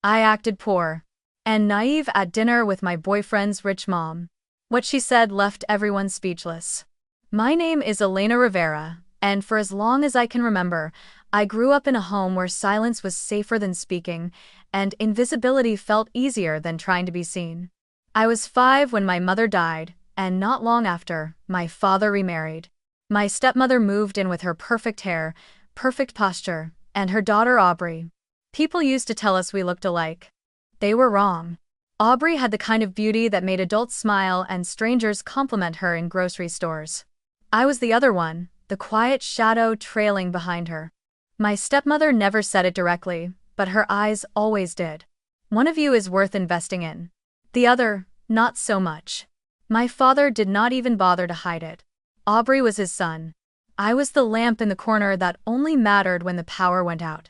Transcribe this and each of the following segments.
I acted poor and naive at dinner with my boyfriend's rich mom. What she said left everyone speechless. My name is Elena Rivera, and for as long as I can remember, I grew up in a home where silence was safer than speaking, and invisibility felt easier than trying to be seen. I was 5 when my mother died, and not long after, my father remarried. My stepmother moved in with her perfect hair, perfect posture, and her daughter Aubrey. People used to tell us we looked alike. They were wrong. Aubrey had the kind of beauty that made adults smile and strangers compliment her in grocery stores. I was the other one, the quiet shadow trailing behind her. My stepmother never said it directly, but her eyes always did. One of you is worth investing in. The other, not so much. My father did not even bother to hide it. Aubrey was his son. I was the lamp in the corner that only mattered when the power went out.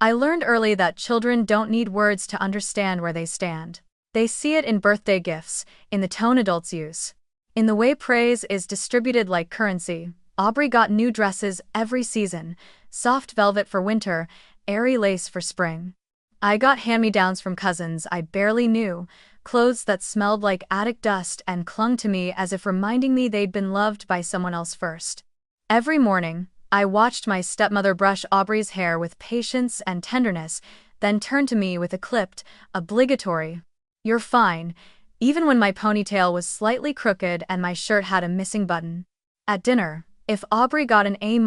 I learned early that children don't need words to understand where they stand. They see it in birthday gifts, in the tone adults use, in the way praise is distributed like currency. Aubrey got new dresses every season, soft velvet for winter, airy lace for spring. I got hand-me-downs from cousins I barely knew, clothes that smelled like attic dust and clung to me as if reminding me they'd been loved by someone else first. Every morning, I watched my stepmother brush Aubrey's hair with patience and tenderness, then turn to me with a clipped, obligatory, "You're fine," even when my ponytail was slightly crooked and my shirt had a missing button. At dinner, if Aubrey got an A-,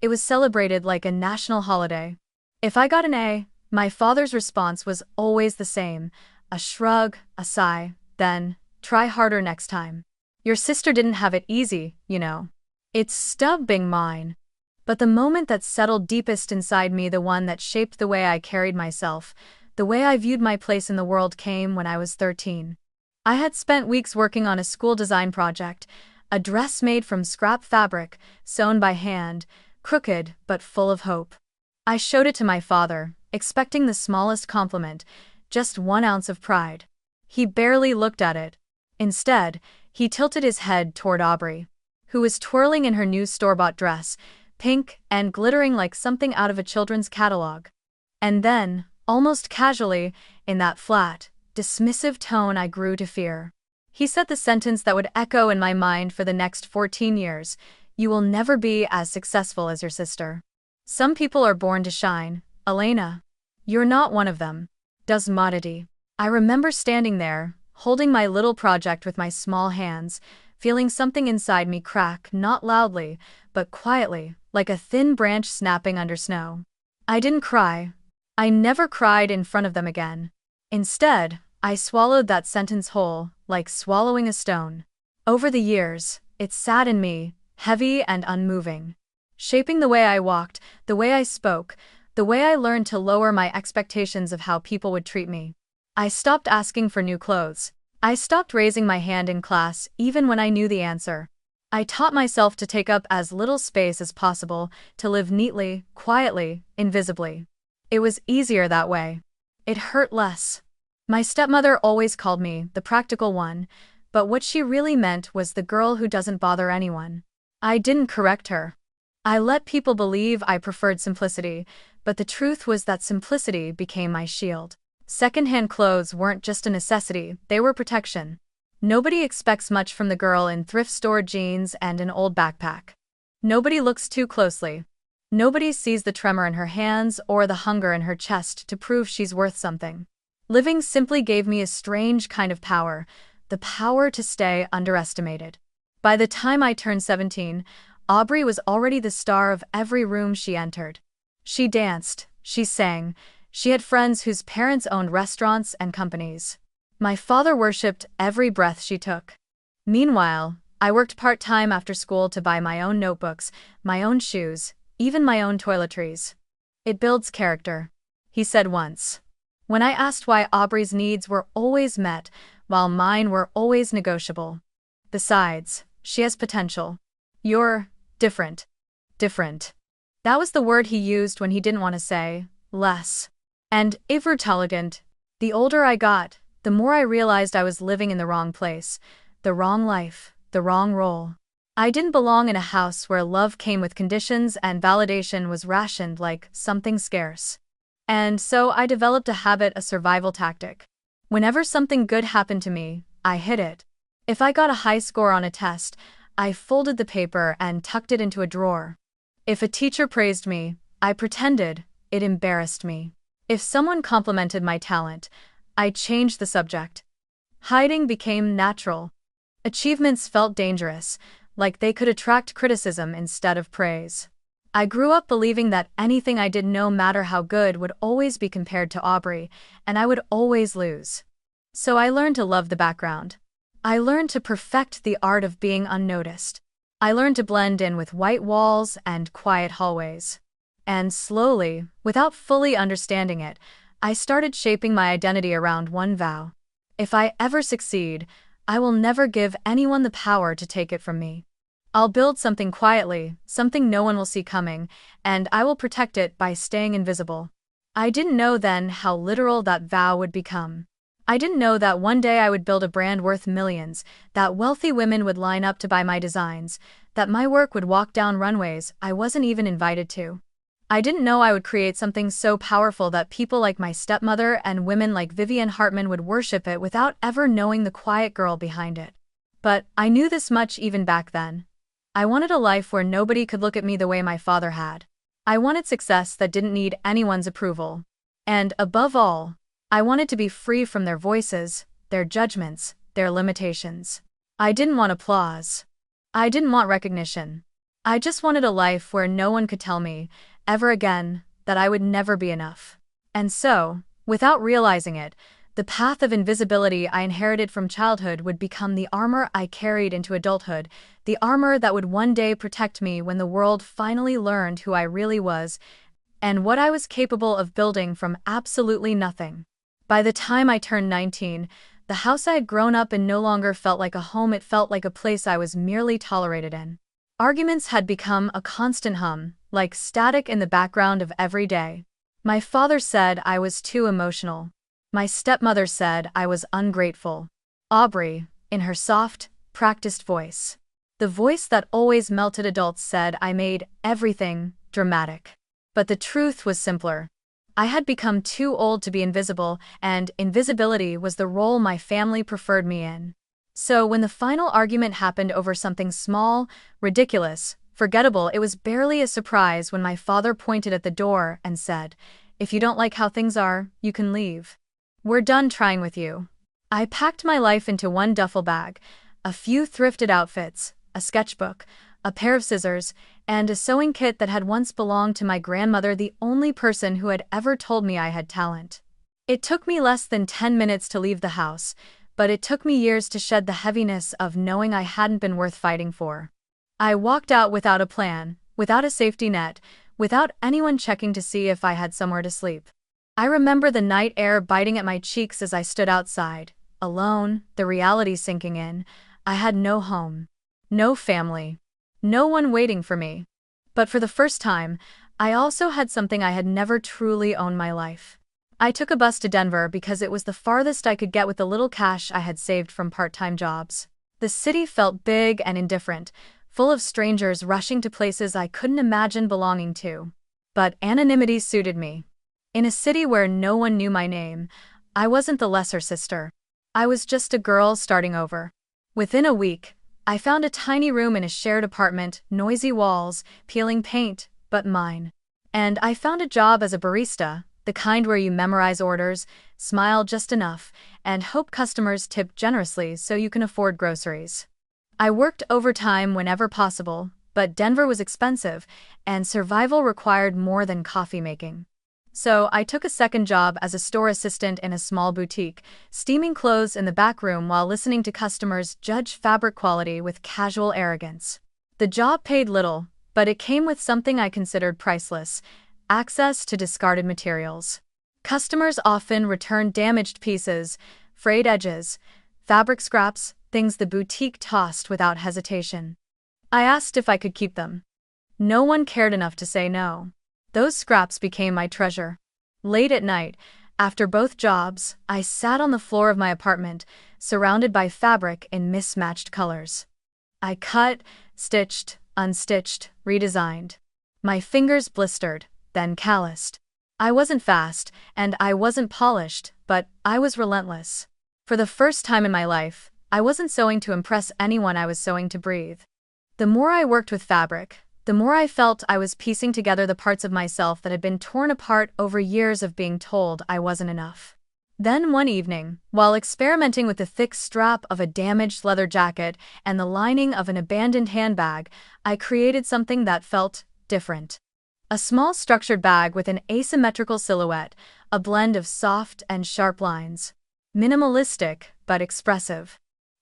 it was celebrated like a national holiday. If I got an A, my father's response was always the same, a shrug, a sigh, then, "Try harder next time. Your sister didn't have it easy, you know." It's stubbing mine. But the moment that settled deepest inside me, the one that shaped the way I carried myself, the way I viewed my place in the world, came when I was 13. I had spent weeks working on a school design project, a dress made from scrap fabric, sewn by hand, crooked but full of hope. I showed it to my father, expecting the smallest compliment, just 1 ounce of pride. He barely looked at it. Instead, he tilted his head toward Aubrey, who was twirling in her new store-bought dress, pink and glittering like something out of a children's catalog. And then, almost casually, in that flat, dismissive tone I grew to fear, he said the sentence that would echo in my mind for the next 14 years, "You will never be as successful as your sister. Some people are born to shine, Elena. You're not one of them." Das Modity. I remember standing there, holding my little project with my small hands, feeling something inside me crack, not loudly, but quietly, like a thin branch snapping under snow. I didn't cry. I never cried in front of them again. Instead, I swallowed that sentence whole, like swallowing a stone. Over the years, it sat in me, heavy and unmoving, shaping the way I walked, the way I spoke, the way I learned to lower my expectations of how people would treat me. I stopped asking for new clothes. I stopped raising my hand in class even when I knew the answer. I taught myself to take up as little space as possible, to live neatly, quietly, invisibly. It was easier that way. It hurt less. My stepmother always called me the practical one, but what she really meant was the girl who doesn't bother anyone. I didn't correct her. I let people believe I preferred simplicity, but the truth was that simplicity became my shield. Second-hand clothes weren't just a necessity, they were protection. Nobody expects much from the girl in thrift store jeans and an old backpack. Nobody looks too closely. Nobody sees the tremor in her hands or the hunger in her chest to prove she's worth something. Living simply gave me a strange kind of power, the power to stay underestimated. By the time I turned 17, Aubrey was already the star of every room she entered. She danced, she sang, she had friends whose parents owned restaurants and companies. My father worshipped every breath she took. Meanwhile, I worked part-time after school to buy my own notebooks, my own shoes, even my own toiletries. "It builds character," he said once. When I asked why Aubrey's needs were always met, while mine were always negotiable. "Besides, she has potential. You're different." Different. That was the word he used when he didn't want to say less. And intelligent. The older I got, the more I realized I was living in the wrong place, the wrong life, the wrong role. I didn't belong in a house where love came with conditions and validation was rationed like something scarce. And so I developed a habit, a survival tactic. Whenever something good happened to me, I hid it. If I got a high score on a test, I folded the paper and tucked it into a drawer. If a teacher praised me, I pretended it embarrassed me. If someone complimented my talent, I changed the subject. Hiding became natural. Achievements felt dangerous, like they could attract criticism instead of praise. I grew up believing that anything I did, no matter how good, would always be compared to Aubrey, and I would always lose. So I learned to love the background. I learned to perfect the art of being unnoticed. I learned to blend in with white walls and quiet hallways. And slowly, without fully understanding it, I started shaping my identity around one vow. If I ever succeed, I will never give anyone the power to take it from me. I'll build something quietly, something no one will see coming, and I will protect it by staying invisible. I didn't know then how literal that vow would become. I didn't know that one day I would build a brand worth millions, that wealthy women would line up to buy my designs, that my work would walk down runways I wasn't even invited to. I didn't know I would create something so powerful that people like my stepmother and women like Vivian Hartman would worship it without ever knowing the quiet girl behind it. But I knew this much even back then. I wanted a life where nobody could look at me the way my father had. I wanted success that didn't need anyone's approval. And above all, I wanted to be free from their voices, their judgments, their limitations. I didn't want applause. I didn't want recognition. I just wanted a life where no one could tell me, ever again, that I would never be enough. And so, without realizing it, the path of invisibility I inherited from childhood would become the armor I carried into adulthood, the armor that would one day protect me when the world finally learned who I really was and what I was capable of building from absolutely nothing. By the time I turned 19, the house I had grown up in no longer felt like a home, it felt like a place I was merely tolerated in. Arguments had become a constant hum, like static in the background of every day. My father said I was too emotional. My stepmother said I was ungrateful. Aubrey, in her soft, practiced voice, the voice that always melted adults, said I made everything dramatic. But the truth was simpler. I had become too old to be invisible, and invisibility was the role my family preferred me in. So when the final argument happened over something small, ridiculous, forgettable, it was barely a surprise when my father pointed at the door and said, "If you don't like how things are, you can leave. We're done trying with you." I packed my life into one duffel bag, a few thrifted outfits, a sketchbook, a pair of scissors, and a sewing kit that had once belonged to my grandmother, the only person who had ever told me I had talent. It took me less than 10 minutes to leave the house, but it took me years to shed the heaviness of knowing I hadn't been worth fighting for. I walked out without a plan, without a safety net, without anyone checking to see if I had somewhere to sleep. I remember the night air biting at my cheeks as I stood outside, alone, the reality sinking in. I had no home, no family, no one waiting for me. But for the first time, I also had something I had never truly owned: my life. I took a bus to Denver because it was the farthest I could get with the little cash I had saved from part-time jobs. The city felt big and indifferent, full of strangers rushing to places I couldn't imagine belonging to. But anonymity suited me. In a city where no one knew my name, I wasn't the lesser sister. I was just a girl starting over. Within a week, I found a tiny room in a shared apartment, noisy walls, peeling paint, but mine. And I found a job as a barista, the kind where you memorize orders, smile just enough, and hope customers tip generously so you can afford groceries. I worked overtime whenever possible, but Denver was expensive, and survival required more than coffee making. So I took a second job as a store assistant in a small boutique, steaming clothes in the back room while listening to customers judge fabric quality with casual arrogance. The job paid little, but it came with something I considered priceless: access to discarded materials. Customers often returned damaged pieces, frayed edges, fabric scraps, things the boutique tossed without hesitation. I asked if I could keep them. No one cared enough to say no. Those scraps became my treasure. Late at night, after both jobs, I sat on the floor of my apartment, surrounded by fabric in mismatched colors. I cut, stitched, unstitched, redesigned. My fingers blistered, then calloused. I wasn't fast, and I wasn't polished, but I was relentless. For the first time in my life, I wasn't sewing to impress anyone, I was sewing to breathe. The more I worked with fabric, the more I felt I was piecing together the parts of myself that had been torn apart over years of being told I wasn't enough. Then one evening, while experimenting with the thick strap of a damaged leather jacket and the lining of an abandoned handbag, I created something that felt different. A small structured bag with an asymmetrical silhouette, a blend of soft and sharp lines. Minimalistic, but expressive.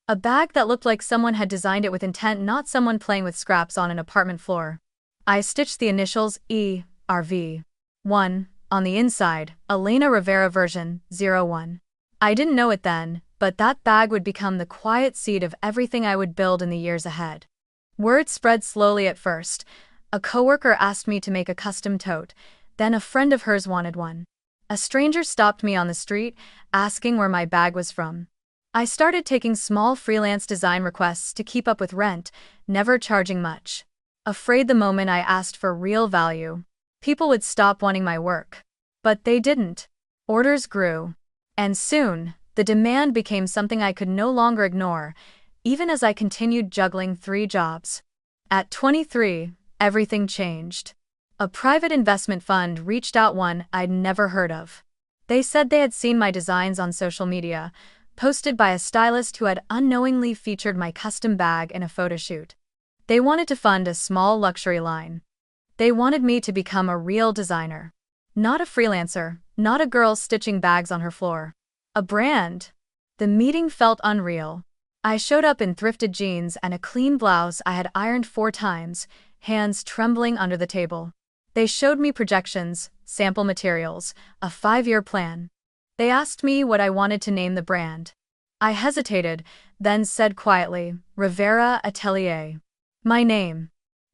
A bag that looked like someone had designed it with intent, not someone playing with scraps on an apartment floor. I stitched the initials E.R.V. 1 on the inside, Elena Rivera version 01. I didn't know it then, but that bag would become the quiet seed of everything I would build in the years ahead. Word spread slowly at first. A coworker asked me to make a custom tote, then a friend of hers wanted one. A stranger stopped me on the street, asking where my bag was from. I started taking small freelance design requests to keep up with rent, never charging much. Afraid the moment I asked for real value, people would stop wanting my work. But they didn't. Orders grew. And soon, the demand became something I could no longer ignore, even as I continued juggling 3 jobs. At 23, everything changed. A private investment fund reached out, one I'd never heard of. They said they had seen my designs on social media, posted by a stylist who had unknowingly featured my custom bag in a photo shoot. They wanted to fund a small luxury line. They wanted me to become a real designer. Not a freelancer, not a girl stitching bags on her floor. A brand. The meeting felt unreal. I showed up in thrifted jeans and a clean blouse I had ironed 4 times, hands trembling under the table. They showed me projections, sample materials, a 5-year plan. They asked me what I wanted to name the brand. I hesitated, then said quietly, Rivera Atelier. My name.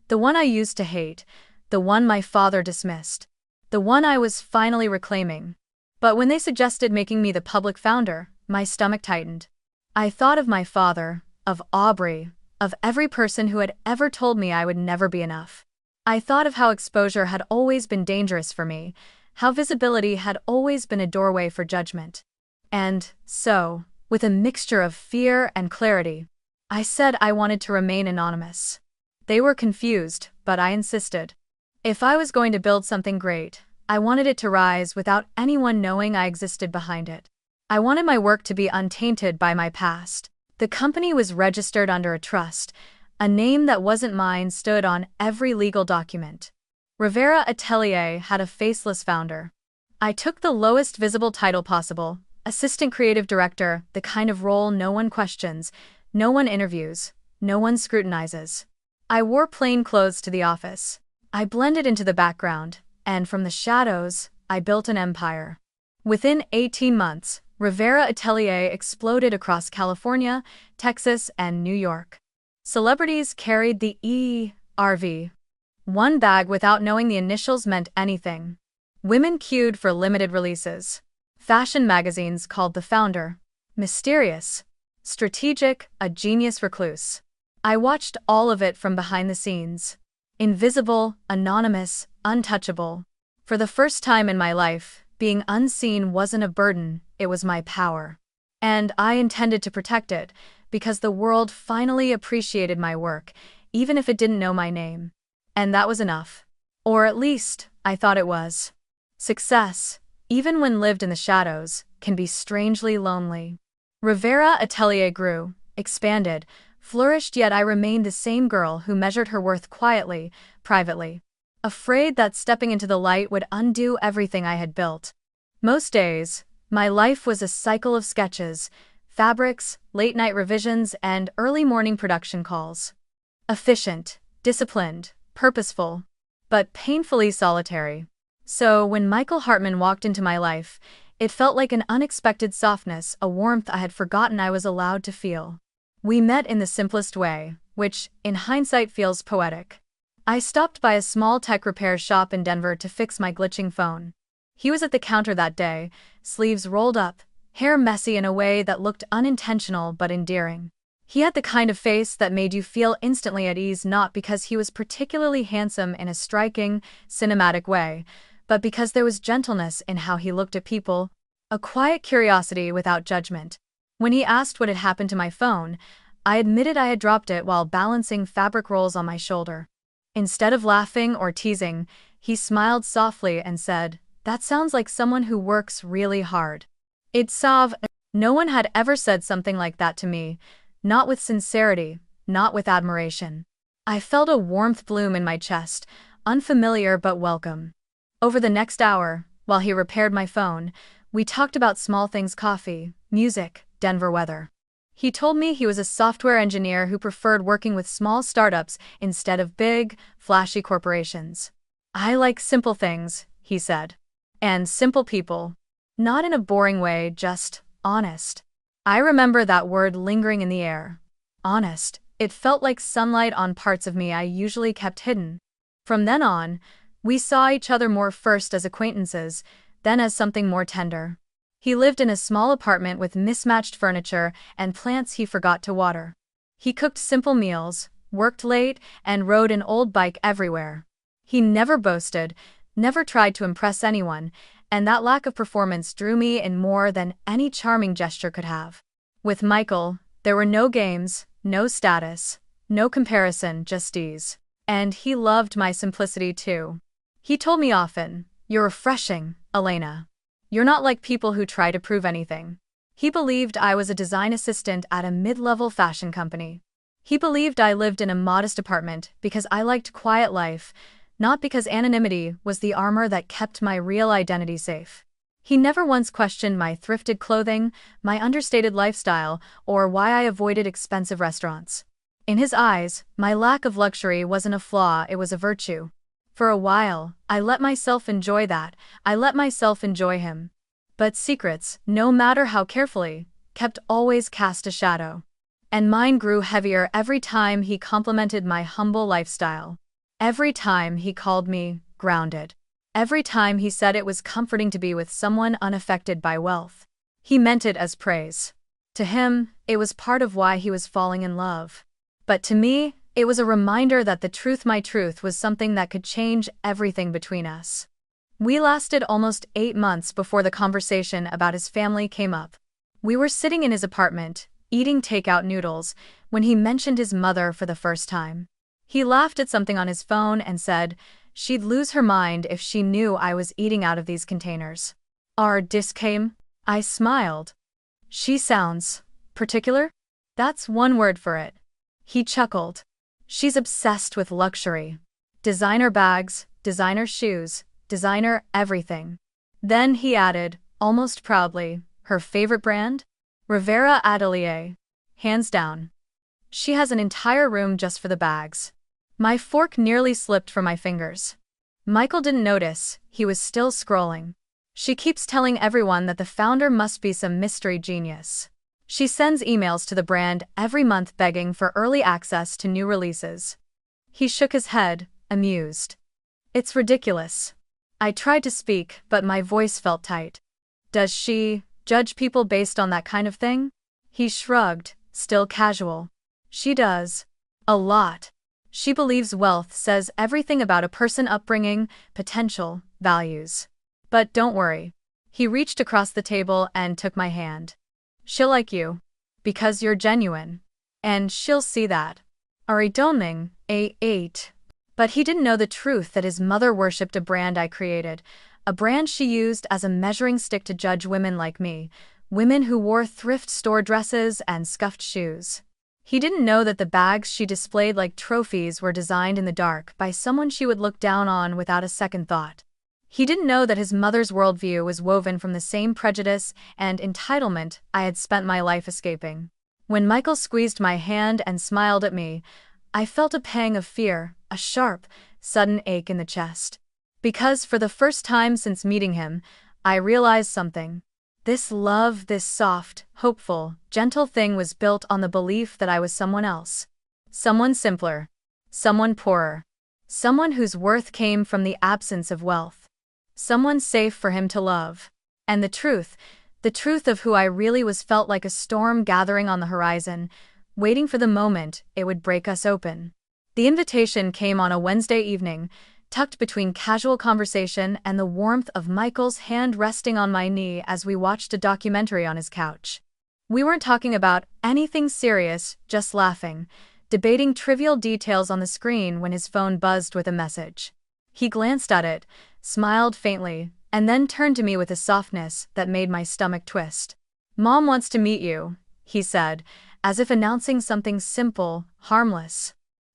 The one I used to hate, the one my father dismissed, the one I was finally reclaiming. But when they suggested making me the public founder, my stomach tightened. I thought of my father, of Aubrey, of every person who had ever told me I would never be enough. I thought of how exposure had always been dangerous for me, how visibility had always been a doorway for judgment. And so, with a mixture of fear and clarity, I said I wanted to remain anonymous. They were confused, but I insisted. If I was going to build something great, I wanted it to rise without anyone knowing I existed behind it. I wanted my work to be untainted by my past. The company was registered under a trust. A name that wasn't mine stood on every legal document. Rivera Atelier had a faceless founder. I took the lowest visible title possible, assistant creative director, the kind of role no one questions, no one interviews, no one scrutinizes. I wore plain clothes to the office. I blended into the background, and from the shadows, I built an empire. Within 18 months, Rivera Atelier exploded across California, Texas, and New York. Celebrities carried the E.R.V. 1 bag without knowing the initials meant anything. Women queued for limited releases. Fashion magazines called the founder mysterious, strategic, a genius recluse. I watched all of it from behind the scenes. Invisible, anonymous, untouchable. For the first time in my life, being unseen wasn't a burden, it was my power. And I intended to protect it, because the world finally appreciated my work, even if it didn't know my name. And that was enough. Or at least, I thought it was. Success, even when lived in the shadows, can be strangely lonely. Rivera Atelier grew, expanded, flourished, yet I remained the same girl who measured her worth quietly, privately. Afraid that stepping into the light would undo everything I had built. Most days, my life was a cycle of sketches, fabrics, late-night revisions, and early morning production calls. Efficient, disciplined, purposeful, but painfully solitary. So when Michael Hartman walked into my life, it felt like an unexpected softness, a warmth I had forgotten I was allowed to feel. We met in the simplest way, which, in hindsight, feels poetic. I stopped by a small tech repair shop in Denver to fix my glitching phone. He was at the counter that day, sleeves rolled up, hair messy in a way that looked unintentional but endearing. He had the kind of face that made you feel instantly at ease, not because he was particularly handsome in a striking, cinematic way, but because there was gentleness in how he looked at people, a quiet curiosity without judgment. When he asked what had happened to my phone, I admitted I had dropped it while balancing fabric rolls on my shoulder. Instead of laughing or teasing, he smiled softly and said, "That sounds like someone who works really hard." It's Sav. No one had ever said something like that to me, not with sincerity, not with admiration. I felt a warmth bloom in my chest, unfamiliar but welcome. Over the next hour, while he repaired my phone, we talked about small things: coffee, music, Denver weather. He told me he was a software engineer who preferred working with small startups instead of big, flashy corporations. "I like simple things," he said. "And simple people. Not in a boring way, just honest." I remember that word lingering in the air. Honest. It felt like sunlight on parts of me I usually kept hidden. From then on, we saw each other more, first as acquaintances, then as something more tender. He lived in a small apartment with mismatched furniture and plants he forgot to water. He cooked simple meals, worked late, and rode an old bike everywhere. He never boasted, never tried to impress anyone, and that lack of performance drew me in more than any charming gesture could have. With Michael, there were no games, no status, no comparison, just ease. And he loved my simplicity too. He told me often, "You're refreshing, Elena. You're not like people who try to prove anything." He believed I was a design assistant at a mid-level fashion company. He believed I lived in a modest apartment because I liked quiet life, not because anonymity was the armor that kept my real identity safe. He never once questioned my thrifted clothing, my understated lifestyle, or why I avoided expensive restaurants. In his eyes, my lack of luxury wasn't a flaw, it was a virtue. For a while, I let myself enjoy that. I let myself enjoy him. But secrets, no matter how carefully, kept always cast a shadow. And mine grew heavier every time he complimented my humble lifestyle. Every time he called me grounded. Every time he said it was comforting to be with someone unaffected by wealth. He meant it as praise. To him, it was part of why he was falling in love. But to me, it was a reminder that my truth was something that could change everything between us. We lasted almost 8 months before the conversation about his family came up. We were sitting in his apartment, eating takeout noodles, when he mentioned his mother for the first time. He laughed at something on his phone and said, "She'd lose her mind if she knew I was eating out of these containers." Our dish came. I smiled. "She sounds particular?" "That's one word for it." He chuckled. "She's obsessed with luxury. Designer bags, designer shoes, designer everything." Then he added, almost proudly, "Her favorite brand? Rivera Atelier. Hands down. She has an entire room just for the bags." My fork nearly slipped from my fingers. Michael didn't notice, he was still scrolling. "She keeps telling everyone that the founder must be some mystery genius. She sends emails to the brand every month begging for early access to new releases." He shook his head, amused. "It's ridiculous." I tried to speak, but my voice felt tight. "Does she judge people based on that kind of thing?" He shrugged, still casual. "She does. A lot. She believes wealth says everything about a person's upbringing, potential, values. But don't worry." He reached across the table and took my hand. "She'll like you. Because you're genuine. And she'll see that." Ari Donming, A8. But he didn't know the truth that his mother worshipped a brand I created, a brand she used as a measuring stick to judge women like me, women who wore thrift store dresses and scuffed shoes. He didn't know that the bags she displayed like trophies were designed in the dark by someone she would look down on without a second thought. He didn't know that his mother's worldview was woven from the same prejudice and entitlement I had spent my life escaping. When Michael squeezed my hand and smiled at me, I felt a pang of fear, a sharp, sudden ache in the chest. Because for the first time since meeting him, I realized something. This love, this soft, hopeful, gentle thing was built on the belief that I was someone else. Someone simpler. Someone poorer. Someone whose worth came from the absence of wealth. Someone safe for him to love. And the truth of who I really was felt like a storm gathering on the horizon, waiting for the moment it would break us open. The invitation came on a Wednesday evening, tucked between casual conversation and the warmth of Michael's hand resting on my knee as we watched a documentary on his couch. We weren't talking about anything serious, just laughing, debating trivial details on the screen when his phone buzzed with a message. He glanced at it, smiled faintly, and then turned to me with a softness that made my stomach twist. "Mom wants to meet you," he said, as if announcing something simple, harmless.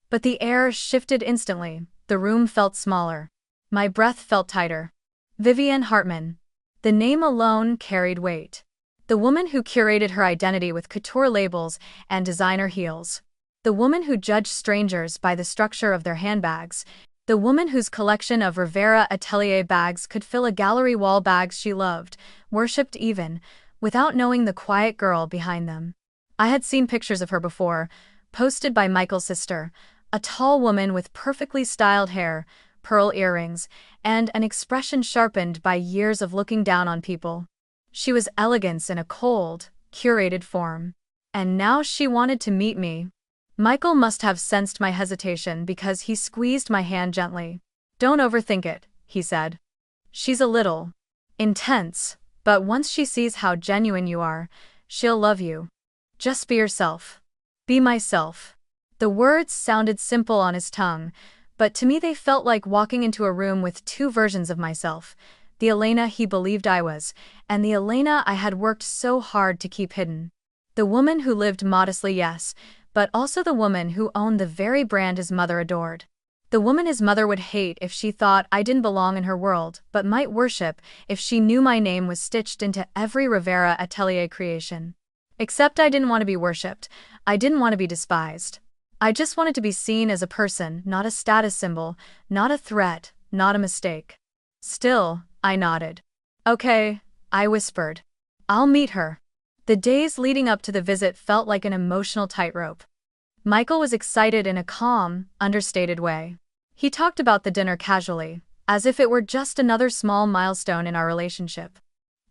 But the air shifted instantly, the room felt smaller. My breath felt tighter. Vivian Hartman. The name alone carried weight. The woman who curated her identity with couture labels and designer heels. The woman who judged strangers by the structure of their handbags. The woman whose collection of Rivera Atelier bags could fill a gallery wall. Bags she loved, worshipped even, without knowing the quiet girl behind them. I had seen pictures of her before, posted by Michael's sister, a tall woman with perfectly styled hair, pearl earrings, and an expression sharpened by years of looking down on people. She was elegance in a cold, curated form. And now she wanted to meet me. Michael must have sensed my hesitation because he squeezed my hand gently. "Don't overthink it," he said. "She's a little intense, but once she sees how genuine you are, she'll love you. Just be yourself." Be myself. The words sounded simple on his tongue, but to me they felt like walking into a room with two versions of myself. The Elena he believed I was, and the Elena I had worked so hard to keep hidden. The woman who lived modestly, yes, but also the woman who owned the very brand his mother adored. The woman his mother would hate if she thought I didn't belong in her world, but might worship if she knew my name was stitched into every Rivera Atelier creation. Except I didn't want to be worshipped. I didn't want to be despised. I just wanted to be seen as a person, not a status symbol, not a threat, not a mistake. Still, I nodded. "Okay," I whispered. "I'll meet her." The days leading up to the visit felt like an emotional tightrope. Michael was excited in a calm, understated way. He talked about the dinner casually, as if it were just another small milestone in our relationship.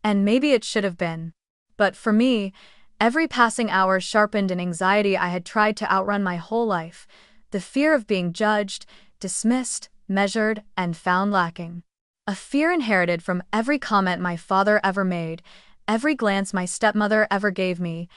And maybe it should have been. But for me, every passing hour sharpened an anxiety I had tried to outrun my whole life, the fear of being judged, dismissed, measured, and found lacking. A fear inherited from every comment my father ever made, every glance my stepmother ever gave me,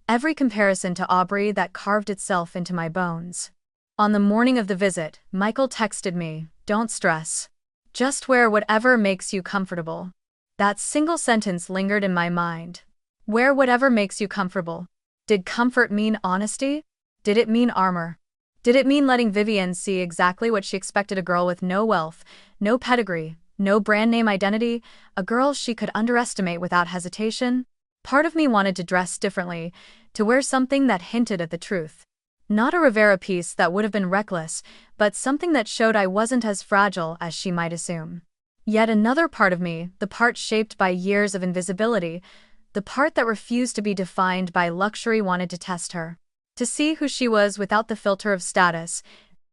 every comparison to Aubrey that carved itself into my bones. On the morning of the visit, Michael texted me, "Don't stress. Just wear whatever makes you comfortable." That single sentence lingered in my mind. Wear whatever makes you comfortable. Did comfort mean honesty? Did it mean armor? Did it mean letting Vivian see exactly what she expected, a girl with no wealth, no pedigree, no brand name identity, a girl she could underestimate without hesitation? Part of me wanted to dress differently, to wear something that hinted at the truth. Not a Rivera piece that would have been reckless, but something that showed I wasn't as fragile as she might assume. Yet another part of me, the part shaped by years of invisibility, the part that refused to be defined by luxury, wanted to test her. To see who she was without the filter of status.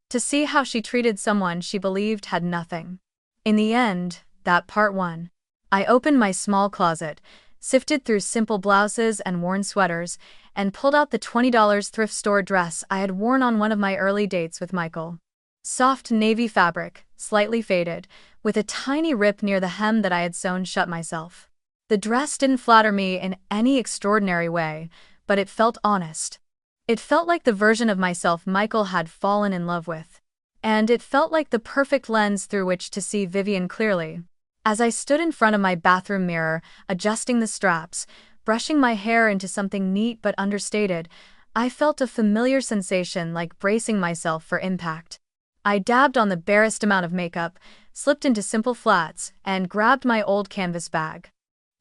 To see how she treated someone she believed had nothing. In the end, that part won. I opened my small closet, sifted through simple blouses and worn sweaters, and pulled out the $20 thrift store dress I had worn on one of my early dates with Michael. Soft navy fabric, slightly faded, with a tiny rip near the hem that I had sewn shut myself. The dress didn't flatter me in any extraordinary way, but it felt honest. It felt like the version of myself Michael had fallen in love with. And it felt like the perfect lens through which to see Vivian clearly. As I stood in front of my bathroom mirror, adjusting the straps, brushing my hair into something neat but understated, I felt a familiar sensation, like bracing myself for impact. I dabbed on the barest amount of makeup, slipped into simple flats, and grabbed my old canvas bag.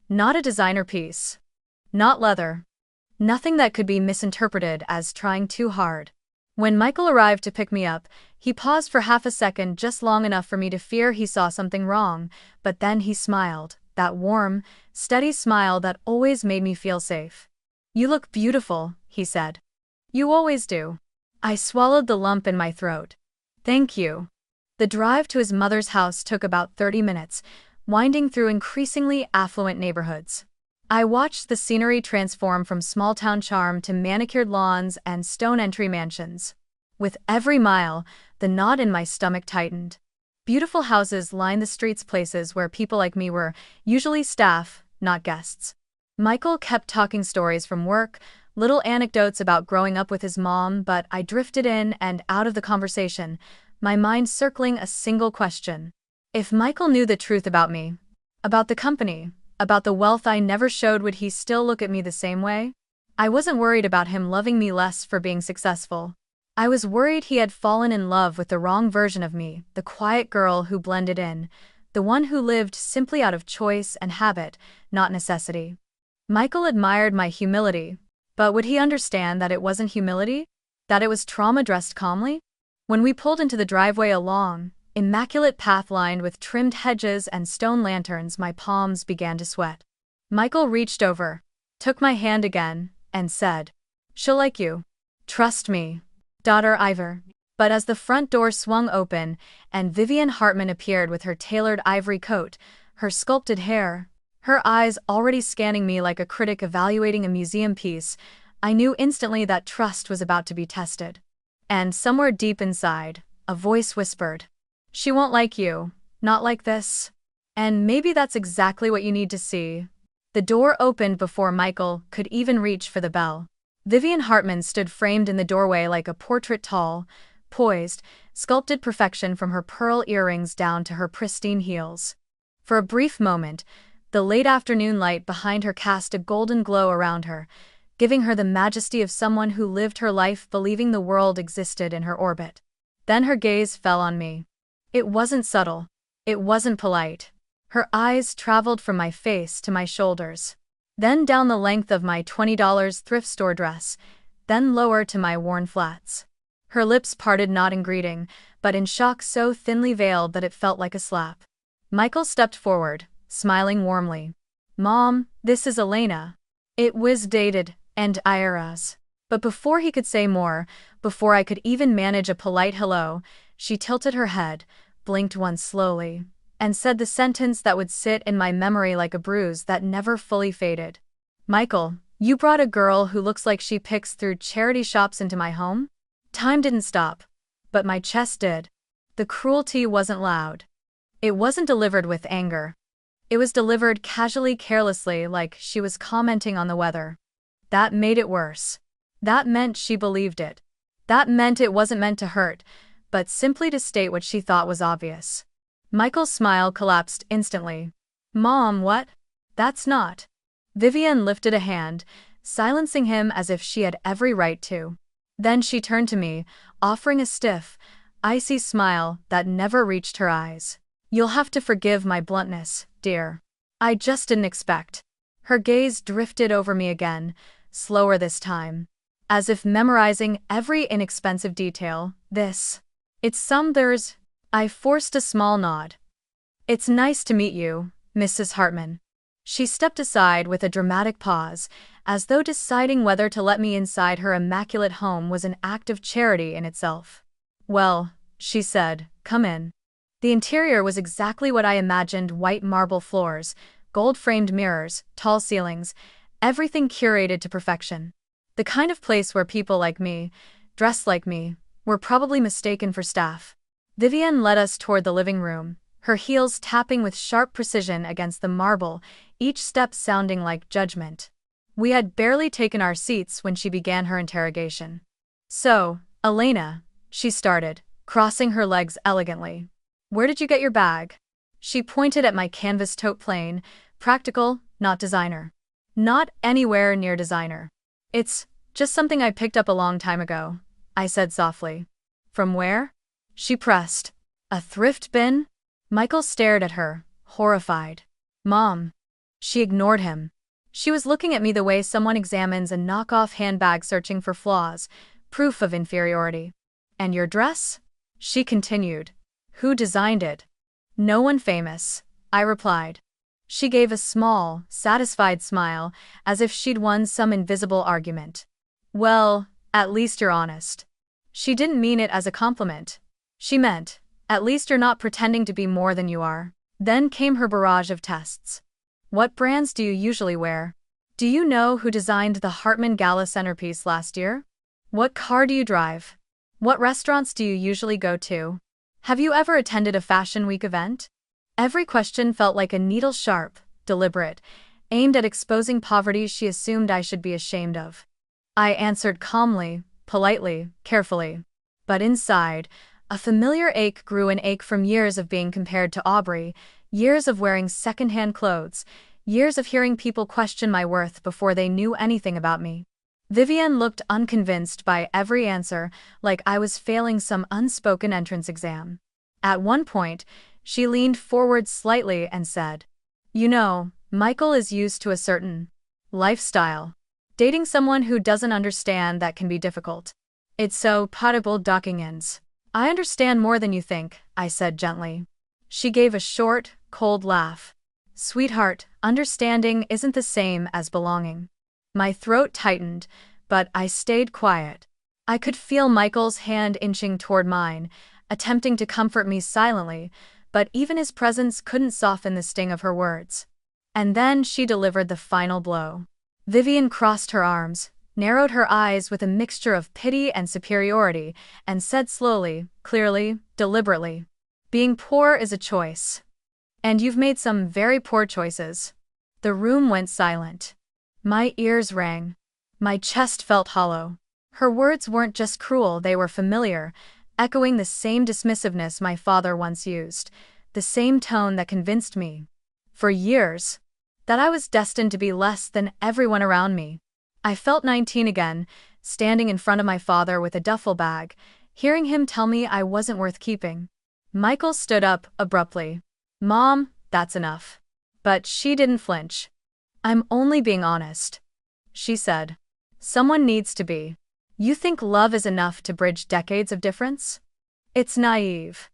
Not a designer piece. Not leather. Nothing that could be misinterpreted as trying too hard. When Michael arrived to pick me up, he paused for half a second, just long enough for me to fear he saw something wrong, but then he smiled, that warm, steady smile that always made me feel safe. "You look beautiful," he said. "You always do." I swallowed the lump in my throat. "Thank you." The drive to his mother's house took about 30 minutes, winding through increasingly affluent neighborhoods. I watched the scenery transform from small-town charm to manicured lawns and stone entry mansions. With every mile, the knot in my stomach tightened. Beautiful houses line the streets, places where people like me were, usually staff, not guests. Michael kept talking stories from work, little anecdotes about growing up with his mom, but I drifted in and out of the conversation, my mind circling a single question. If Michael knew the truth about me, about the company, about the wealth I never showed, would he still look at me the same way? I wasn't worried about him loving me less for being successful. I was worried he had fallen in love with the wrong version of me, the quiet girl who blended in, the one who lived simply out of choice and habit, not necessity. Michael admired my humility, but would he understand that it wasn't humility? That it was trauma dressed calmly? When we pulled into the driveway, a long, immaculate path lined with trimmed hedges and stone lanterns, my palms began to sweat. Michael reached over, took my hand again, and said, "She'll like you. Trust me, daughter Ivor." But as the front door swung open and Vivian Hartman appeared with her tailored ivory coat, her sculpted hair, her eyes already scanning me like a critic evaluating a museum piece, I knew instantly that trust was about to be tested. And somewhere deep inside, a voice whispered, "She won't like you, not like this." And maybe that's exactly what you need to see. The door opened before Michael could even reach for the bell. Vivian Hartman stood framed in the doorway like a portrait, tall, poised, sculpted perfection from her pearl earrings down to her pristine heels. For a brief moment, the late afternoon light behind her cast a golden glow around her, giving her the majesty of someone who lived her life believing the world existed in her orbit. Then her gaze fell on me. It wasn't subtle. It wasn't polite. Her eyes traveled from my face to my shoulders, then down the length of my $20 thrift store dress, then lower to my worn flats. Her lips parted not in greeting, but in shock so thinly veiled that it felt like a slap. Michael stepped forward, smiling warmly. "Mom, this is Elena." It was dated, and IRS. But before he could say more, before I could even manage a polite hello, she tilted her head, blinked once slowly, and said the sentence that would sit in my memory like a bruise that never fully faded. "Michael, you brought a girl who looks like she picks through charity shops into my home?" Time didn't stop, but my chest did. The cruelty wasn't loud. It wasn't delivered with anger. It was delivered casually, carelessly, like she was commenting on the weather. That made it worse. That meant she believed it. That meant it wasn't meant to hurt, but simply to state what she thought was obvious. Michael's smile collapsed instantly. "Mom, what? That's not." Vivian lifted a hand, silencing him as if she had every right to. Then she turned to me, offering a stiff, icy smile that never reached her eyes. "You'll have to forgive my bluntness, dear. I just didn't expect." Her gaze drifted over me again, slower this time, as if memorizing every inexpensive detail. There's. I forced a small nod. "It's nice to meet you, Mrs. Hartman." She stepped aside with a dramatic pause, as though deciding whether to let me inside her immaculate home was an act of charity in itself. "Well," she said, "come in." The interior was exactly what I imagined: white marble floors, gold-framed mirrors, tall ceilings, everything curated to perfection. The kind of place where people like me, dressed like me, were probably mistaken for staff. Vivian led us toward the living room, her heels tapping with sharp precision against the marble, each step sounding like judgment. We had barely taken our seats when she began her interrogation. "So, Elena," she started, crossing her legs elegantly, "where did you get your bag?" She pointed at my canvas tote, plain, practical, not designer. "Not anywhere near designer. It's just something I picked up a long time ago," I said softly. "From where?" she pressed. "A thrift bin?" Michael stared at her, horrified. "Mom." She ignored him. She was looking at me the way someone examines a knockoff handbag searching for flaws, proof of inferiority. "And your dress?" she continued. "Who designed it?" "No one famous," I replied. She gave a small, satisfied smile, as if she'd won some invisible argument. "Well, at least you're honest." She didn't mean it as a compliment. She meant, "At least you're not pretending to be more than you are." Then came her barrage of tests. "What brands do you usually wear? Do you know who designed the Hartman Gala centerpiece last year? What car do you drive? What restaurants do you usually go to?" Have you ever attended a Fashion Week event? Every question felt like a needle sharp, deliberate, aimed at exposing poverty she assumed I should be ashamed of. I answered calmly, politely, carefully. But inside, a familiar ache grew, an ache from years of being compared to Aubrey, years of wearing secondhand clothes, years of hearing people question my worth before they knew anything about me. Vivian looked unconvinced by every answer, like I was failing some unspoken entrance exam. At one point, she leaned forward slightly and said, "You know, Michael is used to a certain lifestyle. Dating someone who doesn't understand that can be difficult. It's so possible docking ends." "I understand more than you think," I said gently. She gave a short, cold laugh. "Sweetheart, understanding isn't the same as belonging." My throat tightened, but I stayed quiet. I could feel Michael's hand inching toward mine, attempting to comfort me silently, but even his presence couldn't soften the sting of her words. And then she delivered the final blow. Vivian crossed her arms, narrowed her eyes with a mixture of pity and superiority, and said slowly, clearly, deliberately, "Being poor is a choice. And you've made some very poor choices." The room went silent. My ears rang. My chest felt hollow. Her words weren't just cruel, they were familiar, echoing the same dismissiveness my father once used, the same tone that convinced me, for years, that I was destined to be less than everyone around me. I felt 19 again, standing in front of my father with a duffel bag, hearing him tell me I wasn't worth keeping. Michael stood up abruptly. "Mom, that's enough." But she didn't flinch. "I'm only being honest," she said. "Someone needs to be. You think love is enough to bridge decades of difference? It's naive.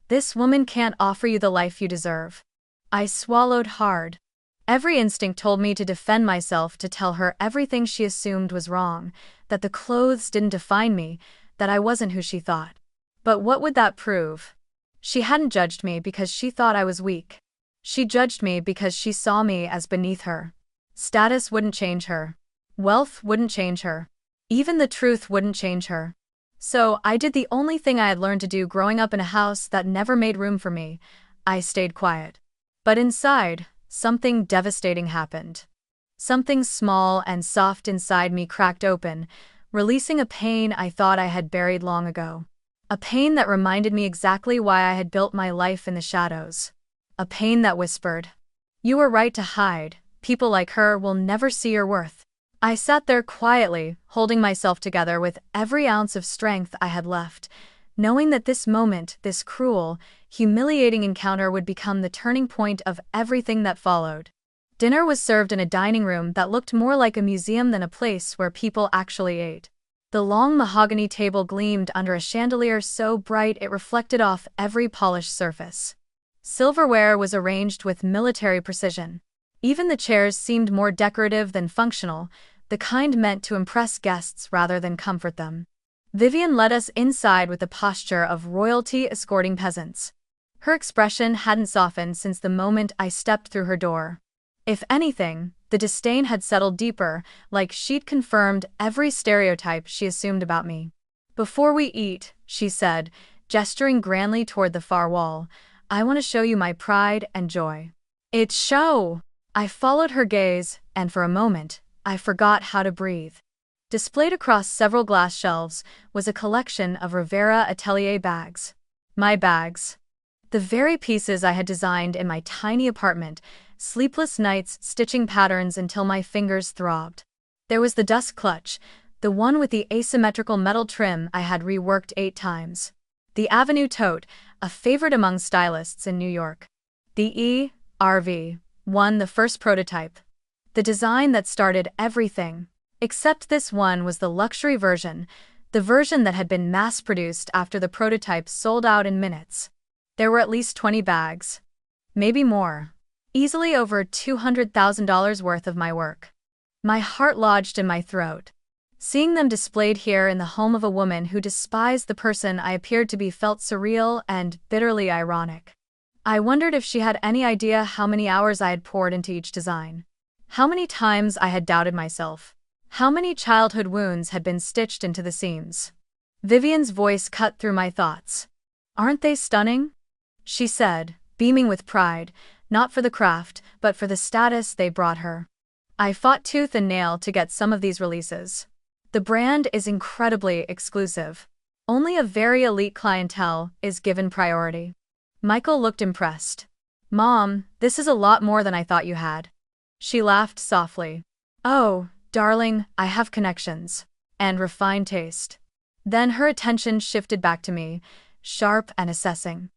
This woman can't offer you the life you deserve." I swallowed hard. Every instinct told me to defend myself, to tell her everything she assumed was wrong, that the clothes didn't define me, that I wasn't who she thought. But what would that prove? She hadn't judged me because she thought I was weak. She judged me because she saw me as beneath her. Status wouldn't change her. Wealth wouldn't change her. Even the truth wouldn't change her. So I did the only thing I had learned to do growing up in a house that never made room for me. I stayed quiet. But inside, something devastating happened. Something small and soft inside me cracked open, releasing a pain I thought I had buried long ago. A pain that reminded me exactly why I had built my life in the shadows. A pain that whispered, "You were right to hide. People like her will never see your worth." I sat there quietly, holding myself together with every ounce of strength I had left, knowing that this moment, this cruel, humiliating encounter would become the turning point of everything that followed. Dinner was served in a dining room that looked more like a museum than a place where people actually ate. The long mahogany table gleamed under a chandelier so bright it reflected off every polished surface. Silverware was arranged with military precision. Even the chairs seemed more decorative than functional, the kind meant to impress guests rather than comfort them. Vivian led us inside with the posture of royalty escorting peasants. Her expression hadn't softened since the moment I stepped through her door. If anything, the disdain had settled deeper, like she'd confirmed every stereotype she assumed about me. "Before we eat," she said, gesturing grandly toward the far wall, "I want to show you my pride and joy." "It's show!" I followed her gaze, and for a moment, I forgot how to breathe. Displayed across several glass shelves was a collection of Rivera Atelier bags. My bags. The very pieces I had designed in my tiny apartment, sleepless nights stitching patterns until my fingers throbbed. There was the dust clutch, the one with the asymmetrical metal trim I had reworked 8 times. The Avenue tote, a favorite among stylists in New York. The E.R.V. one, the first prototype. The design that started everything. Except this one was the luxury version, the version that had been mass-produced after the prototype sold out in minutes. There were at least 20 bags. Maybe more. Easily over $200,000 worth of my work. My heart lodged in my throat. Seeing them displayed here in the home of a woman who despised the person I appeared to be felt surreal and bitterly ironic. I wondered if she had any idea how many hours I had poured into each design. How many times I had doubted myself. How many childhood wounds had been stitched into the seams. Vivian's voice cut through my thoughts. "Aren't they stunning?" she said, beaming with pride, not for the craft, but for the status they brought her. I fought tooth and nail to get some of these releases. The brand is incredibly exclusive. Only a very elite clientele is given priority. Michael looked impressed. "Mom, this is a lot more than I thought you had." She laughed softly. "Oh, darling, I have connections. And refined taste." Then her attention shifted back to me, sharp and assessing.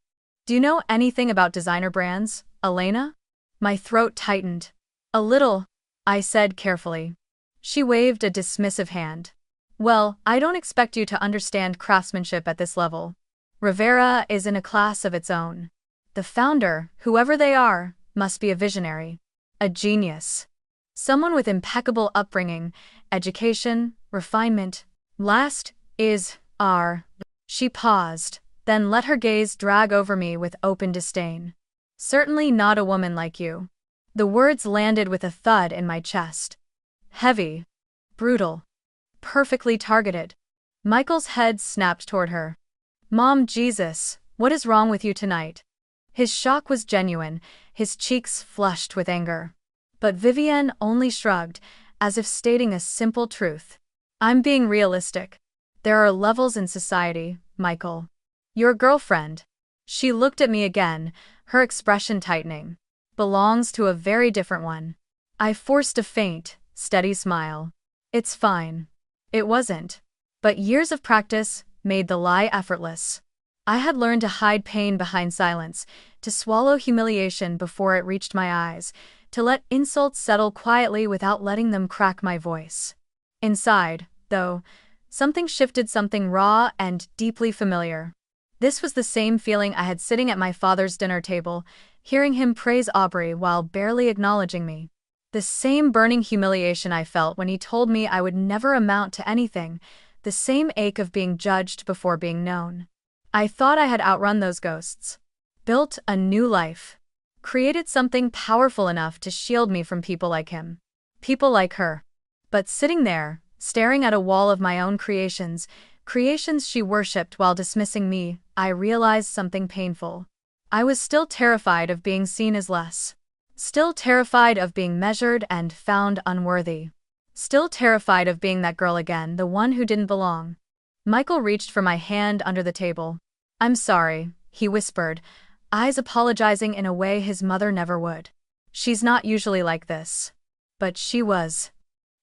"Do you know anything about designer brands, Elena?" My throat tightened. "A little," I said carefully. She waved a dismissive hand. "Well, I don't expect you to understand craftsmanship at this level. Rivera is in a class of its own. The founder, whoever they are, must be a visionary. A genius. Someone with impeccable upbringing, education, refinement. Last is our." She paused, then let her gaze drag over me with open disdain. "Certainly not a woman like you." The words landed with a thud in my chest. Heavy. Brutal. Perfectly targeted. Michael's head snapped toward her. "Mom, Jesus, what is wrong with you tonight?" His shock was genuine, his cheeks flushed with anger. But Vivienne only shrugged, as if stating a simple truth. "I'm being realistic. There are levels in society, Michael. Your girlfriend," she looked at me again, her expression tightening, "belongs to a very different one." I forced a faint, steady smile. "It's fine." It wasn't. But years of practice made the lie effortless. I had learned to hide pain behind silence, to swallow humiliation before it reached my eyes, to let insults settle quietly without letting them crack my voice. Inside, though, something shifted, something raw and deeply familiar. This was the same feeling I had sitting at my father's dinner table, hearing him praise Aubrey while barely acknowledging me. The same burning humiliation I felt when he told me I would never amount to anything, the same ache of being judged before being known. I thought I had outrun those ghosts. Built a new life. Created something powerful enough to shield me from people like him. People like her. But sitting there, staring at a wall of my own creations she worshipped while dismissing me, I realized something painful. I was still terrified of being seen as less. Still terrified of being measured and found unworthy. Still terrified of being that girl again, the one who didn't belong. Michael reached for my hand under the table. "I'm sorry," he whispered, eyes apologizing in a way his mother never would. "She's not usually like this." But she was.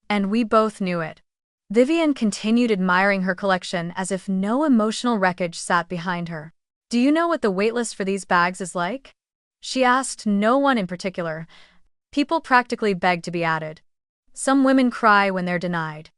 And we both knew it. Vivienne continued admiring her collection as if no emotional wreckage sat behind her. "Do you know what the waitlist for these bags is like?" She asked no one in particular. People practically beg to be added. Some women cry when they're denied.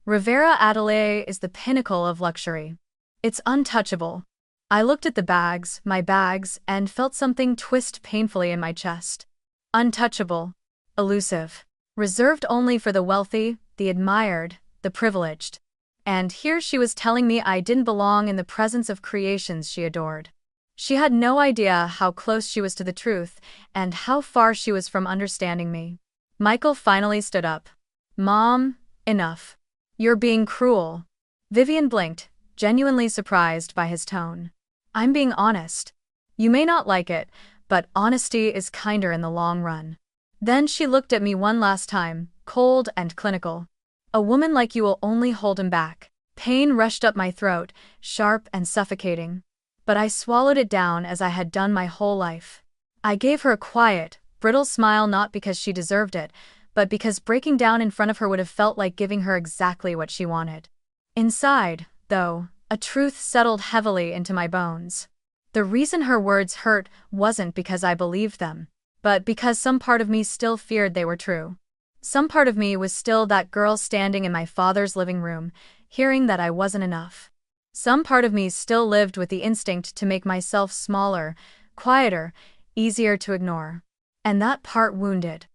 Rivera Atelier is the pinnacle of luxury. It's untouchable. I looked at the bags, my bags, and felt something twist painfully in my chest. Untouchable. Elusive. Reserved only for the wealthy, the admired, the privileged. And here she was telling me I didn't belong in the presence of creations she adored. She had no idea how close she was to the truth, and how far she was from understanding me. Michael finally stood up. "Mom, enough. You're being cruel." Vivienne blinked, genuinely surprised by his tone. "I'm being honest. You may not like it, but honesty is kinder in the long run." Then she looked at me one last time, cold and clinical. "A woman like you will only hold him back." Pain rushed up my throat, sharp and suffocating. But I swallowed it down as I had done my whole life. I gave her a quiet, brittle smile, not because she deserved it, but because breaking down in front of her would have felt like giving her exactly what she wanted. Inside, though, a truth settled heavily into my bones. The reason her words hurt wasn't because I believed them, but because some part of me still feared they were true. Some part of me was still that girl standing in my father's living room, hearing that I wasn't enough. Some part of me still lived with the instinct to make myself smaller, quieter, easier to ignore. And that part wounded.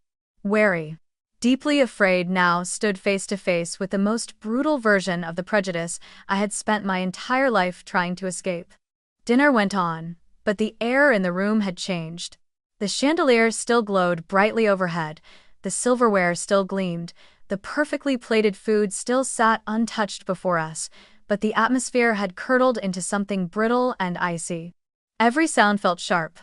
Wary. Deeply afraid now stood face to face with the most brutal version of the prejudice I had spent my entire life trying to escape. Dinner went on, but the air in the room had changed. The chandelier still glowed brightly overhead, the silverware still gleamed, the perfectly plated food still sat untouched before us, but the atmosphere had curdled into something brittle and icy. Every sound felt sharp.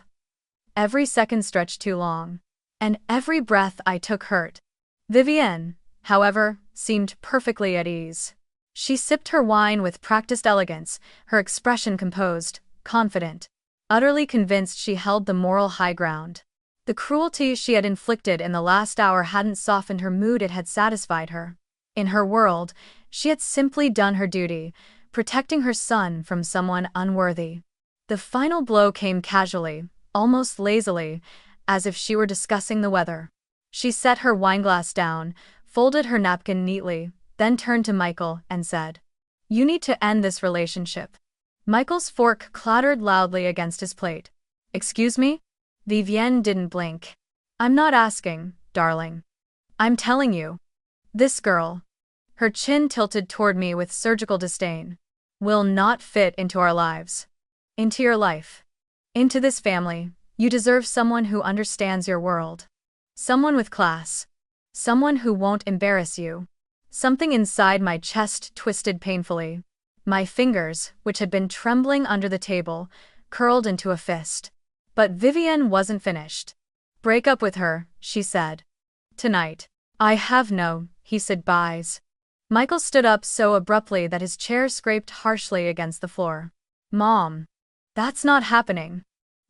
Every second stretched too long. And every breath I took hurt. Vivienne, however, seemed perfectly at ease. She sipped her wine with practiced elegance, her expression composed, confident, utterly convinced she held the moral high ground. The cruelty she had inflicted in the last hour hadn't softened her mood, it had satisfied her. In her world, she had simply done her duty, protecting her son from someone unworthy. The final blow came casually, almost lazily, as if she were discussing the weather. She set her wineglass down, folded her napkin neatly, then turned to Michael and said, "You need to end this relationship." Michael's fork clattered loudly against his plate. "Excuse me?" Vivienne didn't blink. "I'm not asking, darling. I'm telling you. This girl," her chin tilted toward me with surgical disdain, "will not fit into our lives. Into your life. Into this family. You deserve someone who understands your world. Someone with class. Someone who won't embarrass you." Something inside my chest twisted painfully. My fingers, which had been trembling under the table, curled into a fist. But Vivienne wasn't finished. "Break up with her," she said. "Tonight." "I have no," he said. "Buys." Michael stood up so abruptly that his chair scraped harshly against the floor. "Mom. That's not happening."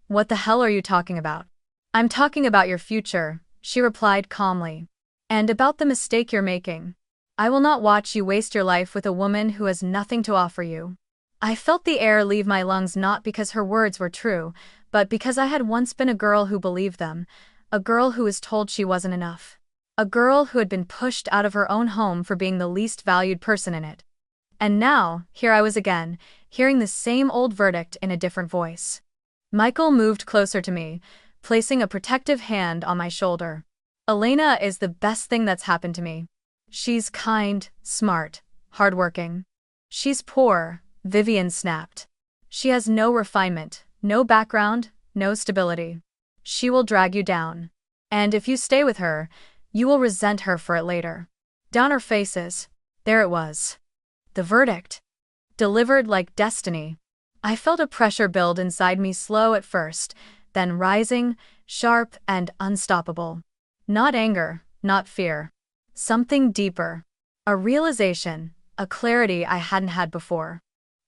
"What the hell are you talking about?" "I'm talking about your future," she replied calmly. "And about the mistake you're making. I will not watch you waste your life with a woman who has nothing to offer you." I felt the air leave my lungs, not because her words were true, but because I had once been a girl who believed them, a girl who was told she wasn't enough. A girl who had been pushed out of her own home for being the least valued person in it. And now, here I was again, hearing the same old verdict in a different voice. Michael moved closer to me, placing a protective hand on my shoulder. "Elena is the best thing that's happened to me. She's kind, smart, hardworking. She's poor," Vivienne snapped. "She has no refinement, no background, no stability. She will drag you down. And if you stay with her, you will resent her for it later." Down our faces, there it was. The verdict. Delivered like destiny. I felt a pressure build inside me, slow at first, then rising, sharp and unstoppable. Not anger, not fear. Something deeper. A realization, a clarity I hadn't had before.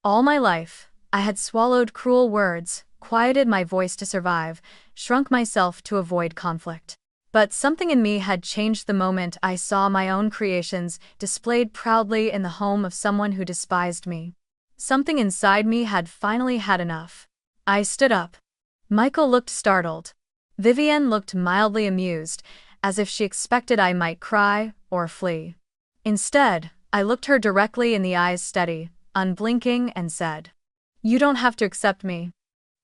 All my life, I had swallowed cruel words, quieted my voice to survive, shrunk myself to avoid conflict. But something in me had changed the moment I saw my own creations displayed proudly in the home of someone who despised me. Something inside me had finally had enough. I stood up. Michael looked startled. Vivienne looked mildly amused, as if she expected I might cry or flee. Instead, I looked her directly in the eyes, steady, unblinking, and said, "You don't have to accept me.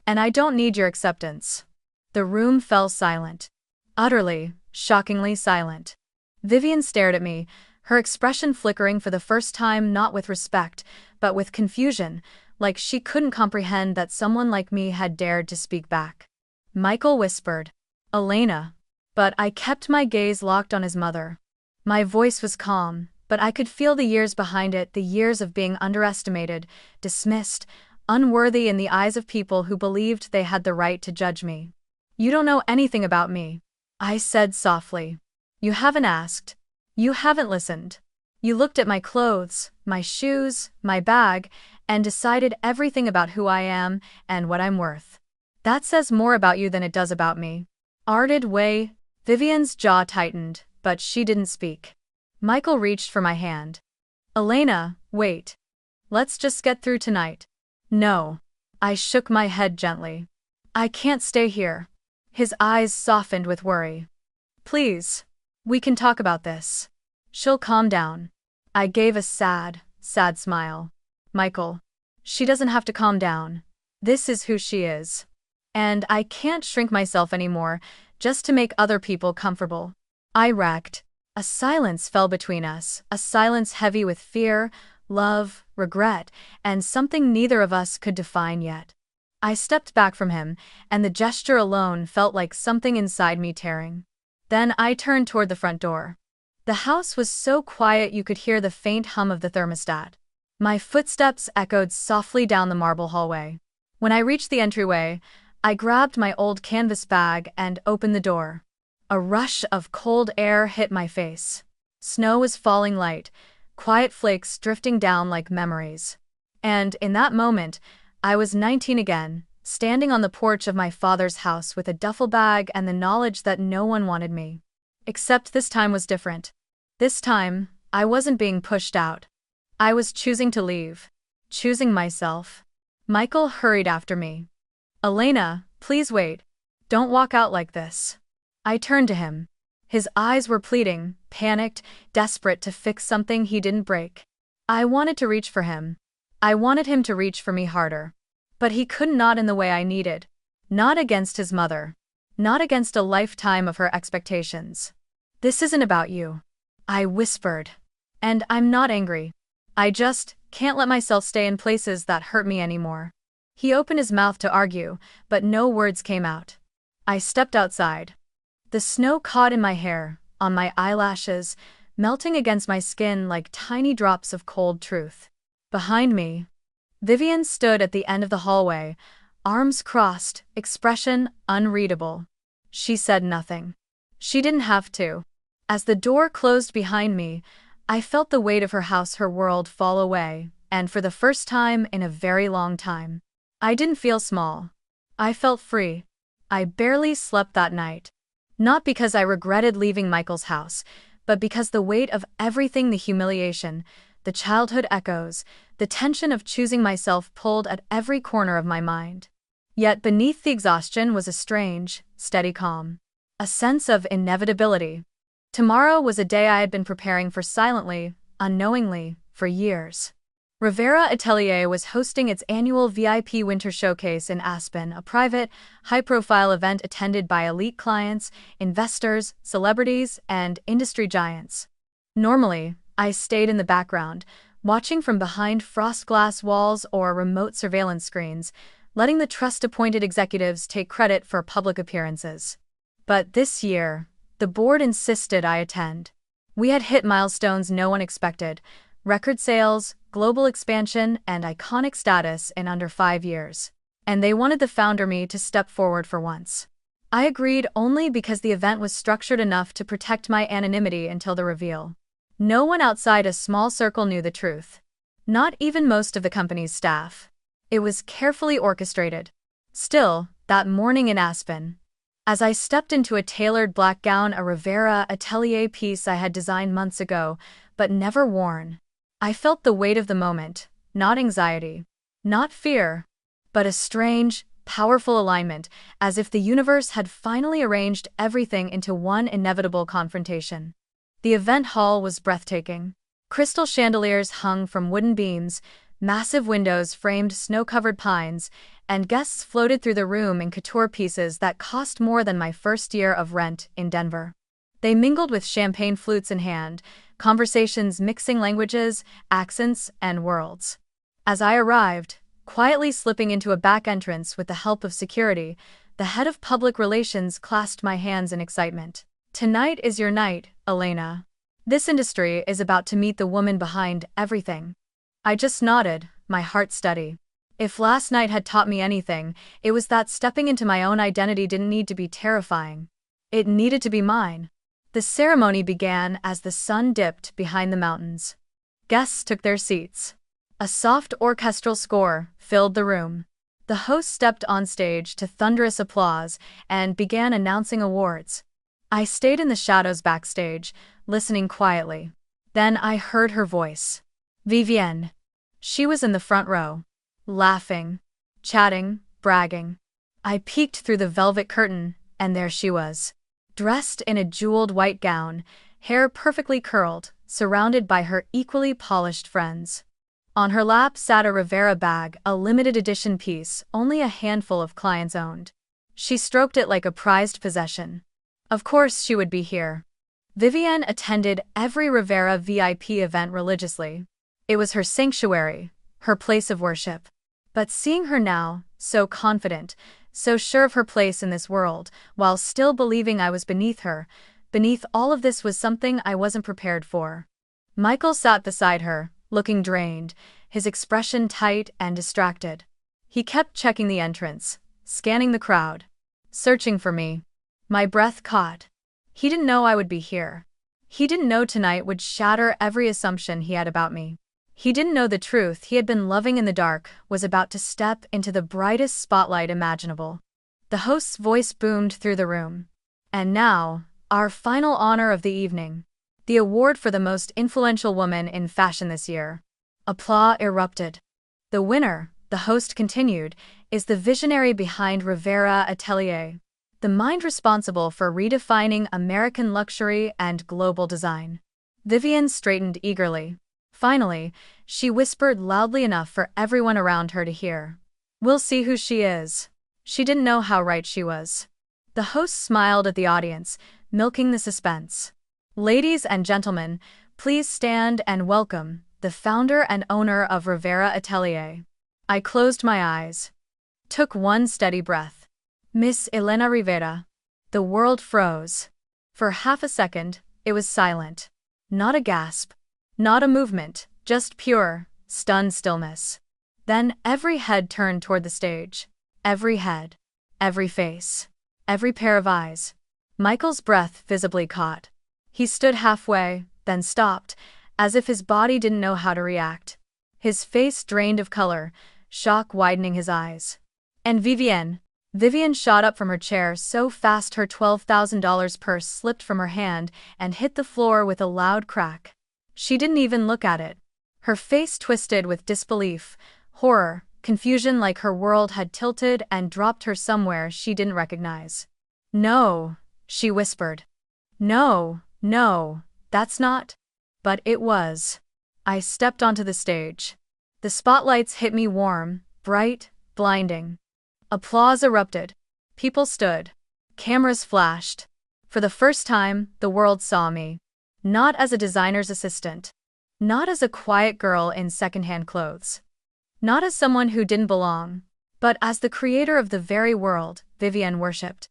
And I don't need your acceptance." The room fell silent. Utterly, shockingly silent. Vivienne stared at me, her expression flickering for the first time, not with respect, but with confusion, like she couldn't comprehend that someone like me had dared to speak back. Michael whispered, "Elena." But I kept my gaze locked on his mother. My voice was calm, but I could feel the years behind it, the years of being underestimated, dismissed, unworthy in the eyes of people who believed they had the right to judge me. "You don't know anything about me," I said softly. "You haven't asked. You haven't listened. You looked at my clothes, my shoes, my bag, and decided everything about who I am and what I'm worth. That says more about you than it does about me." Arded way. Vivienne's jaw tightened, but she didn't speak. Michael reached for my hand. "Elena, wait. Let's just get through tonight." "No." I shook my head gently. "I can't stay here." His eyes softened with worry. "Please. We can talk about this. She'll calm down." I gave a sad smile. "Michael. She doesn't have to calm down. This is who she is. And I can't shrink myself anymore just to make other people comfortable." I wrecked. A silence fell between us, a silence heavy with fear, love, regret, and something neither of us could define yet. I stepped back from him, and the gesture alone felt like something inside me tearing. Then I turned toward the front door. The house was so quiet you could hear the faint hum of the thermostat. My footsteps echoed softly down the marble hallway. When I reached the entryway, I grabbed my old canvas bag and opened the door. A rush of cold air hit my face. Snow was falling light, quiet flakes drifting down like memories. And in that moment, I was 19 again, standing on the porch of my father's house with a duffel bag and the knowledge that no one wanted me. Except this time was different. This time, I wasn't being pushed out. I was choosing to leave. Choosing myself. Michael hurried after me. "Elena, please wait. Don't walk out like this." I turned to him. His eyes were pleading, panicked, desperate to fix something he didn't break. I wanted to reach for him. I wanted him to reach for me harder. But he could not in the way I needed. Not against his mother. Not against a lifetime of her expectations. "This isn't about you," I whispered. "And I'm not angry. I just can't let myself stay in places that hurt me anymore." He opened his mouth to argue, but no words came out. I stepped outside. The snow caught in my hair, on my eyelashes, melting against my skin like tiny drops of cold truth. Behind me, Vivian stood at the end of the hallway, arms crossed, expression unreadable. She said nothing. She didn't have to. As the door closed behind me, I felt the weight of her house, her world fall away, and for the first time in a very long time, I didn't feel small. I felt free. I barely slept that night. Not because I regretted leaving Michael's house, but because the weight of everything, the humiliation, the childhood echoes, the tension of choosing myself pulled at every corner of my mind. Yet beneath the exhaustion was a strange, steady calm. A sense of inevitability. Tomorrow was a day I had been preparing for silently, unknowingly, for years. Rivera Atelier was hosting its annual VIP Winter Showcase in Aspen, a private, high-profile event attended by elite clients, investors, celebrities, and industry giants. Normally, I stayed in the background, watching from behind frost glass walls or remote surveillance screens, letting the trust-appointed executives take credit for public appearances. But this year, the board insisted I attend. We had hit milestones no one expected: record sales, global expansion, and iconic status in under 5 years. And they wanted the founder me to step forward for once. I agreed only because the event was structured enough to protect my anonymity until the reveal. No one outside a small circle knew the truth. Not even most of the company's staff. It was carefully orchestrated. Still, that morning in Aspen, as I stepped into a tailored black gown, a Rivera Atelier piece I had designed months ago, but never worn, I felt the weight of the moment, not anxiety, not fear, but a strange, powerful alignment, as if the universe had finally arranged everything into one inevitable confrontation. The event hall was breathtaking. Crystal chandeliers hung from wooden beams, massive windows framed snow-covered pines, and guests floated through the room in couture pieces that cost more than my first year of rent in Denver. They mingled with champagne flutes in hand, conversations mixing languages, accents, and worlds. As I arrived, quietly slipping into a back entrance with the help of security, the head of public relations clasped my hands in excitement. "Tonight is your night, Elena. This industry is about to meet the woman behind everything." I just nodded, my heart steady. If last night had taught me anything, it was that stepping into my own identity didn't need to be terrifying. It needed to be mine. The ceremony began as the sun dipped behind the mountains. Guests took their seats. A soft orchestral score filled the room. The host stepped on stage to thunderous applause and began announcing awards. I stayed in the shadows backstage, listening quietly. Then I heard her voice. Vivienne. She was in the front row, laughing, chatting, bragging. I peeked through the velvet curtain, and there she was, dressed in a jeweled white gown, hair perfectly curled, surrounded by her equally polished friends. On her lap sat a Rivera bag, a limited edition piece only a handful of clients owned. She stroked it like a prized possession. Of course she would be here. Vivienne attended every Rivera VIP event religiously. It was her sanctuary, her place of worship. But seeing her now, so confident, so sure of her place in this world, while still believing I was beneath her, beneath all of this, was something I wasn't prepared for. Michael sat beside her, looking drained, his expression tight and distracted. He kept checking the entrance, scanning the crowd, searching for me. My breath caught. He didn't know I would be here. He didn't know tonight would shatter every assumption he had about me. He didn't know the truth he had been loving in the dark was about to step into the brightest spotlight imaginable. The host's voice boomed through the room. And now, our final honor of the evening. The award for the most influential woman in fashion this year. Applause erupted. The winner, the host continued, is the visionary behind Rivera Atelier, the mind responsible for redefining American luxury and global design. Vivienne straightened eagerly. Finally, she whispered loudly enough for everyone around her to hear. "We'll see who she is." She didn't know how right she was. The host smiled at the audience, milking the suspense. "Ladies and gentlemen, please stand and welcome the founder and owner of Rivera Atelier." I closed my eyes. Took one steady breath. Miss Elena Rivera. The world froze. For half a second, it was silent. Not a gasp. Not a movement, just pure, stunned stillness. Then every head turned toward the stage. Every head. Every face. Every pair of eyes. Michael's breath visibly caught. He stood halfway, then stopped, as if his body didn't know how to react. His face drained of color, shock widening his eyes. And Vivienne shot up from her chair so fast her $12,000 purse slipped from her hand and hit the floor with a loud crack. She didn't even look at it. Her face twisted with disbelief, horror, confusion, like her world had tilted and dropped her somewhere she didn't recognize. "No," she whispered. "No, that's not." But it was. I stepped onto the stage. The spotlights hit me warm, bright, blinding. Applause erupted. People stood. Cameras flashed. For the first time, the world saw me. Not as a designer's assistant. Not as a quiet girl in secondhand clothes. Not as someone who didn't belong. But as the creator of the very world Vivienne worshipped.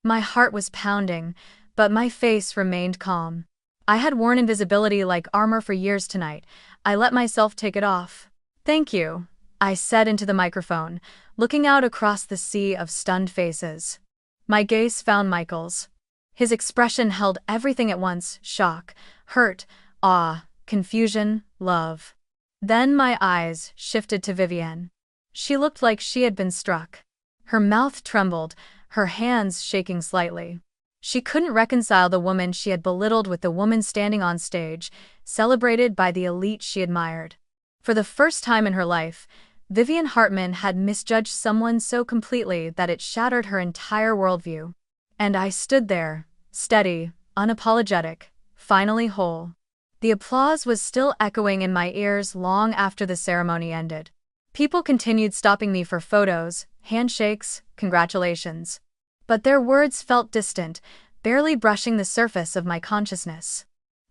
My heart was pounding, but my face remained calm. I had worn invisibility like armor for years tonight. I let myself take it off. "Thank you," I said into the microphone, looking out across the sea of stunned faces. My gaze found Michael's. His expression held everything at once: shock, hurt, awe, confusion, love. Then my eyes shifted to Vivienne. She looked like she had been struck. Her mouth trembled, her hands shaking slightly. She couldn't reconcile the woman she had belittled with the woman standing on stage, celebrated by the elite she admired. For the first time in her life, Vivienne Hartman had misjudged someone so completely that it shattered her entire worldview. And I stood there, steady, unapologetic, finally whole. The applause was still echoing in my ears long after the ceremony ended. People continued stopping me for photos, handshakes, congratulations. But their words felt distant, barely brushing the surface of my consciousness.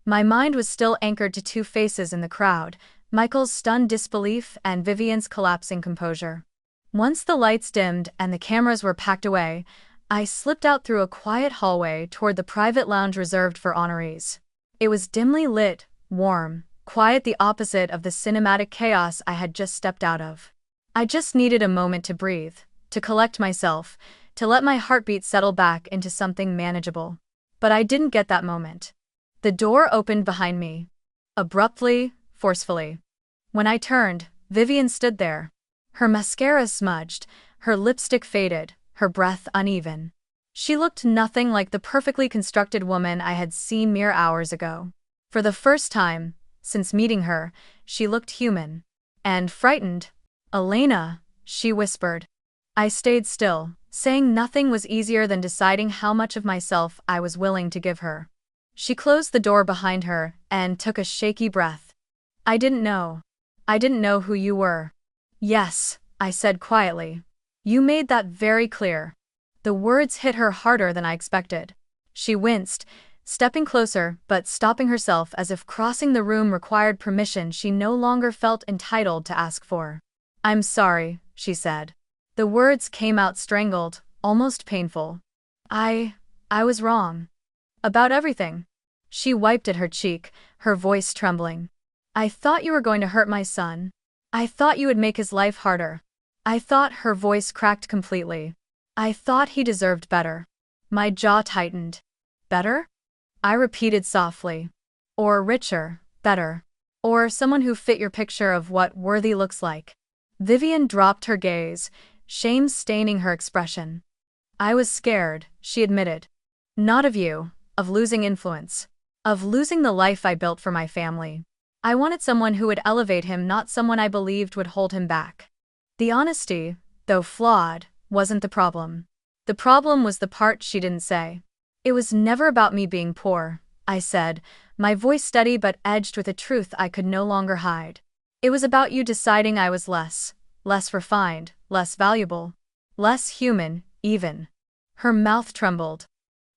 My mind was still anchored to two faces in the crowd: Michael's stunned disbelief and Vivienne's collapsing composure. Once the lights dimmed and the cameras were packed away, I slipped out through a quiet hallway toward the private lounge reserved for honorees. It was dimly lit, warm, quiet, the opposite of the cinematic chaos I had just stepped out of. I just needed a moment to breathe, to collect myself, to let my heartbeat settle back into something manageable. But I didn't get that moment. The door opened behind me. Abruptly, forcefully. When I turned, Vivienne stood there. Her mascara smudged, her lipstick faded, her breath uneven. She looked nothing like the perfectly constructed woman I had seen mere hours ago. For the first time, since meeting her, she looked human. And frightened. "Elena," she whispered. I stayed still. Saying nothing was easier than deciding how much of myself I was willing to give her. She closed the door behind her and took a shaky breath. "I didn't know. I didn't know who you were." "Yes," I said quietly. "You made that very clear." The words hit her harder than I expected. She winced, stepping closer but stopping herself as if crossing the room required permission she no longer felt entitled to ask for. "I'm sorry," she said. The words came out strangled, almost painful. I was wrong. About everything." She wiped at her cheek, her voice trembling. "I thought you were going to hurt my son." I thought you would make his life harder. I thought her voice cracked completely. I thought he deserved better. My jaw tightened. Better? I repeated softly. Or richer, better. Or someone who fit your picture of what worthy looks like. Vivian dropped her gaze, shame staining her expression. I was scared, she admitted. Not of you, of losing influence. Of losing the life I built for my family. I wanted someone who would elevate him, not someone I believed would hold him back. The honesty, though flawed, wasn't the problem. The problem was the part she didn't say. It was never about me being poor, I said, my voice steady but edged with a truth I could no longer hide. It was about you deciding I was less refined, less valuable, less human, even. Her mouth trembled.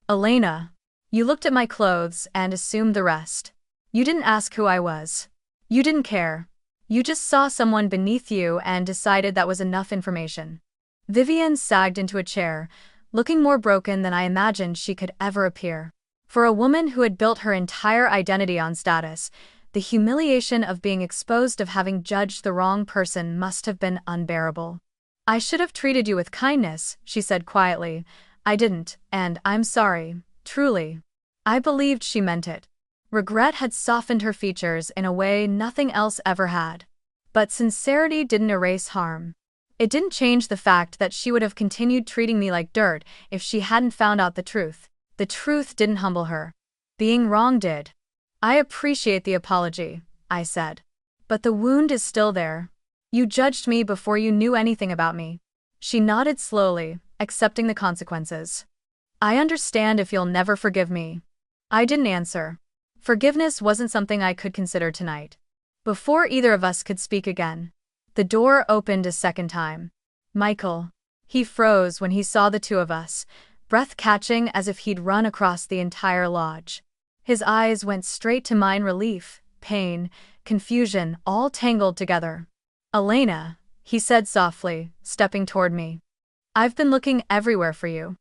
Elena, you looked at my clothes and assumed the rest. You didn't ask who I was. You didn't care. You just saw someone beneath you and decided that was enough information. Vivian sagged into a chair, looking more broken than I imagined she could ever appear. For a woman who had built her entire identity on status, the humiliation of being exposed of having judged the wrong person must have been unbearable. I should have treated you with kindness, she said quietly. I didn't, and I'm sorry, truly. I believed she meant it. Regret had softened her features in a way nothing else ever had. But sincerity didn't erase harm. It didn't change the fact that she would have continued treating me like dirt if she hadn't found out the truth. The truth didn't humble her. Being wrong did. I appreciate the apology, I said. But the wound is still there. You judged me before you knew anything about me. She nodded slowly, accepting the consequences. I understand if you'll never forgive me. I didn't answer. Forgiveness wasn't something I could consider tonight. Before either of us could speak again, the door opened a second time. Michael. He froze when he saw the two of us, breath catching as if he'd run across the entire lodge. His eyes went straight to mine, relief, pain, confusion, all tangled together. Elena, he said softly, stepping toward me. I've been looking everywhere for you.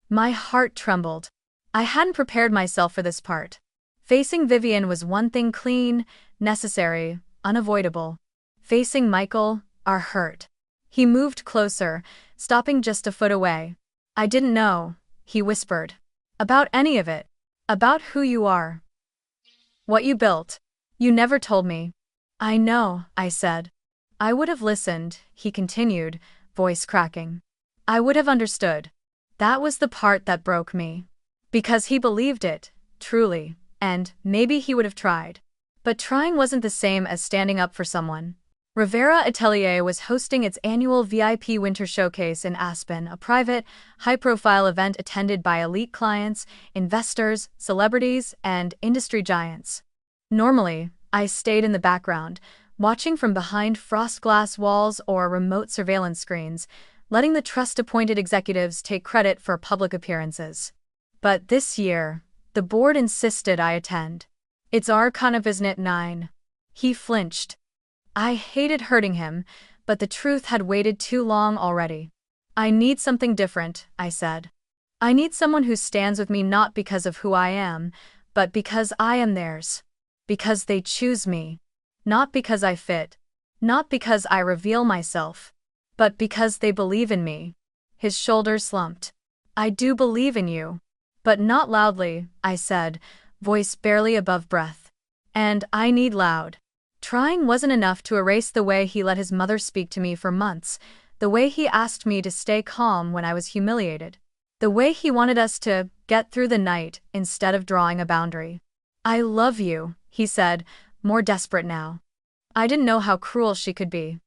My heart trembled. I hadn't prepared myself for this part. Facing Vivian was one thing, clean, necessary, unavoidable. Facing Michael, our hurt. He moved closer, stopping just a foot away. I didn't know, he whispered. About any of it. About who you are. What you built. You never told me. I know, I said. I would have listened, he continued, voice cracking. I would have understood. That was the part that broke me. Because he believed it, truly, and maybe he would have tried. But trying wasn't the same as standing up for someone. Rivera Atelier was hosting its annual VIP Winter Showcase in Aspen, a private, high-profile event attended by elite clients, investors, celebrities, and industry giants. Normally, I stayed in the background, watching from behind frost glass walls or remote surveillance screens, letting the trust-appointed executives take credit for public appearances. But this year, the board insisted I attend. It's our kind of, isn't it? 9. He flinched. I hated hurting him, but the truth had waited too long already. I need something different, I said. I need someone who stands with me not because of who I am, but because I am theirs. Because they choose me. Not because I fit. Not because I reveal myself. But because they believe in me. His shoulders slumped. I do believe in you. But not loudly, I said, voice barely above breath. And I need loud. Trying wasn't enough to erase the way he let his mother speak to me for months, the way he asked me to stay calm when I was humiliated, the way he wanted us to get through the night instead of drawing a boundary. I love you, he said, more desperate now. I didn't know how cruel she could be.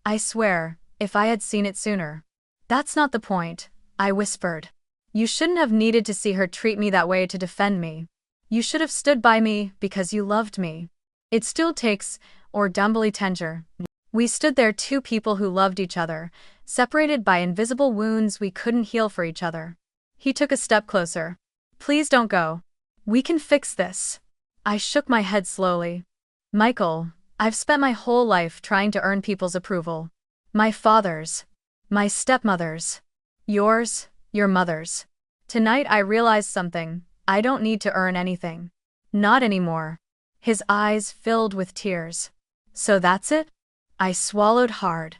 I swear, if I had seen it sooner. That's not the point, I whispered. You shouldn't have needed to see her treat me that way to defend me. You should have stood by me because you loved me. It still takes, or dumbly tender. We stood there, two people who loved each other, separated by invisible wounds we couldn't heal for each other. He took a step closer. Please don't go. We can fix this. I shook my head slowly. Michael, I've spent my whole life trying to earn people's approval. My father's. My stepmother's. Yours, your mother's. Tonight I realized something. I don't need to earn anything. Not anymore. His eyes filled with tears. So that's it? I swallowed hard.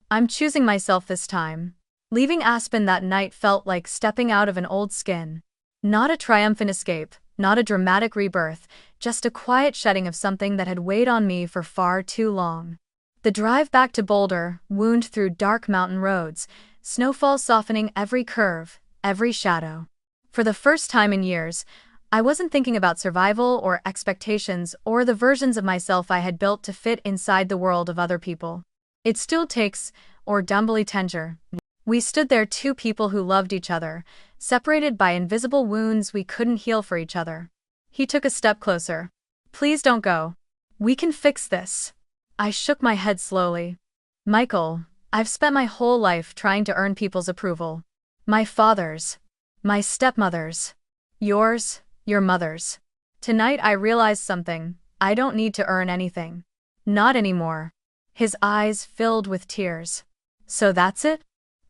I'm choosing myself this time. Leaving Aspen that night felt like stepping out of an old skin. Not a triumphant escape, not a dramatic rebirth, just a quiet shedding of something that had weighed on me for far too long. The drive back to Boulder wound through dark mountain roads, snowfall softening every curve, every shadow. For the first time in years, I wasn't thinking about survival or expectations or the versions of myself I had built to fit inside the world of other people. It still takes, or dumbly tender. We stood there, two people who loved each other, separated by invisible wounds we couldn't heal for each other. He took a step closer. Please don't go. We can fix this. I shook my head slowly. Michael, I've spent my whole life trying to earn people's approval. My father's. My stepmother's. Yours, your mother's. Tonight I realized something. I don't need to earn anything. Not anymore. His eyes filled with tears. So that's it?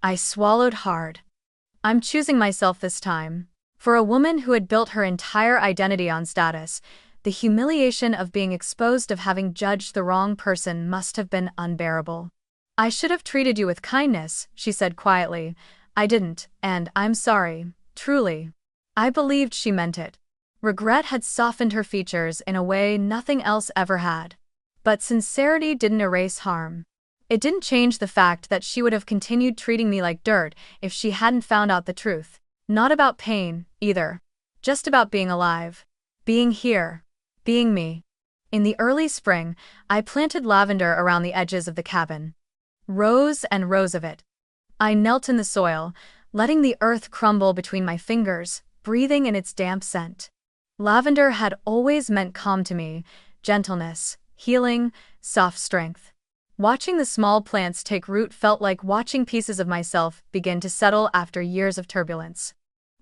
I swallowed hard. I'm choosing myself this time. For a woman who had built her entire identity on status, the humiliation of being exposed of having judged the wrong person must have been unbearable. I should have treated you with kindness, she said quietly. I didn't, and I'm sorry, truly. I believed she meant it. Regret had softened her features in a way nothing else ever had. But sincerity didn't erase harm. It didn't change the fact that she would have continued treating me like dirt if she hadn't found out the truth. Not about pain, either. Just about being alive. Being here. Being me. In the early spring, I planted lavender around the edges of the cabin. Rows and rows of it. I knelt in the soil, letting the earth crumble between my fingers, breathing in its damp scent. Lavender had always meant calm to me, gentleness, healing, soft strength. Watching the small plants take root felt like watching pieces of myself begin to settle after years of turbulence.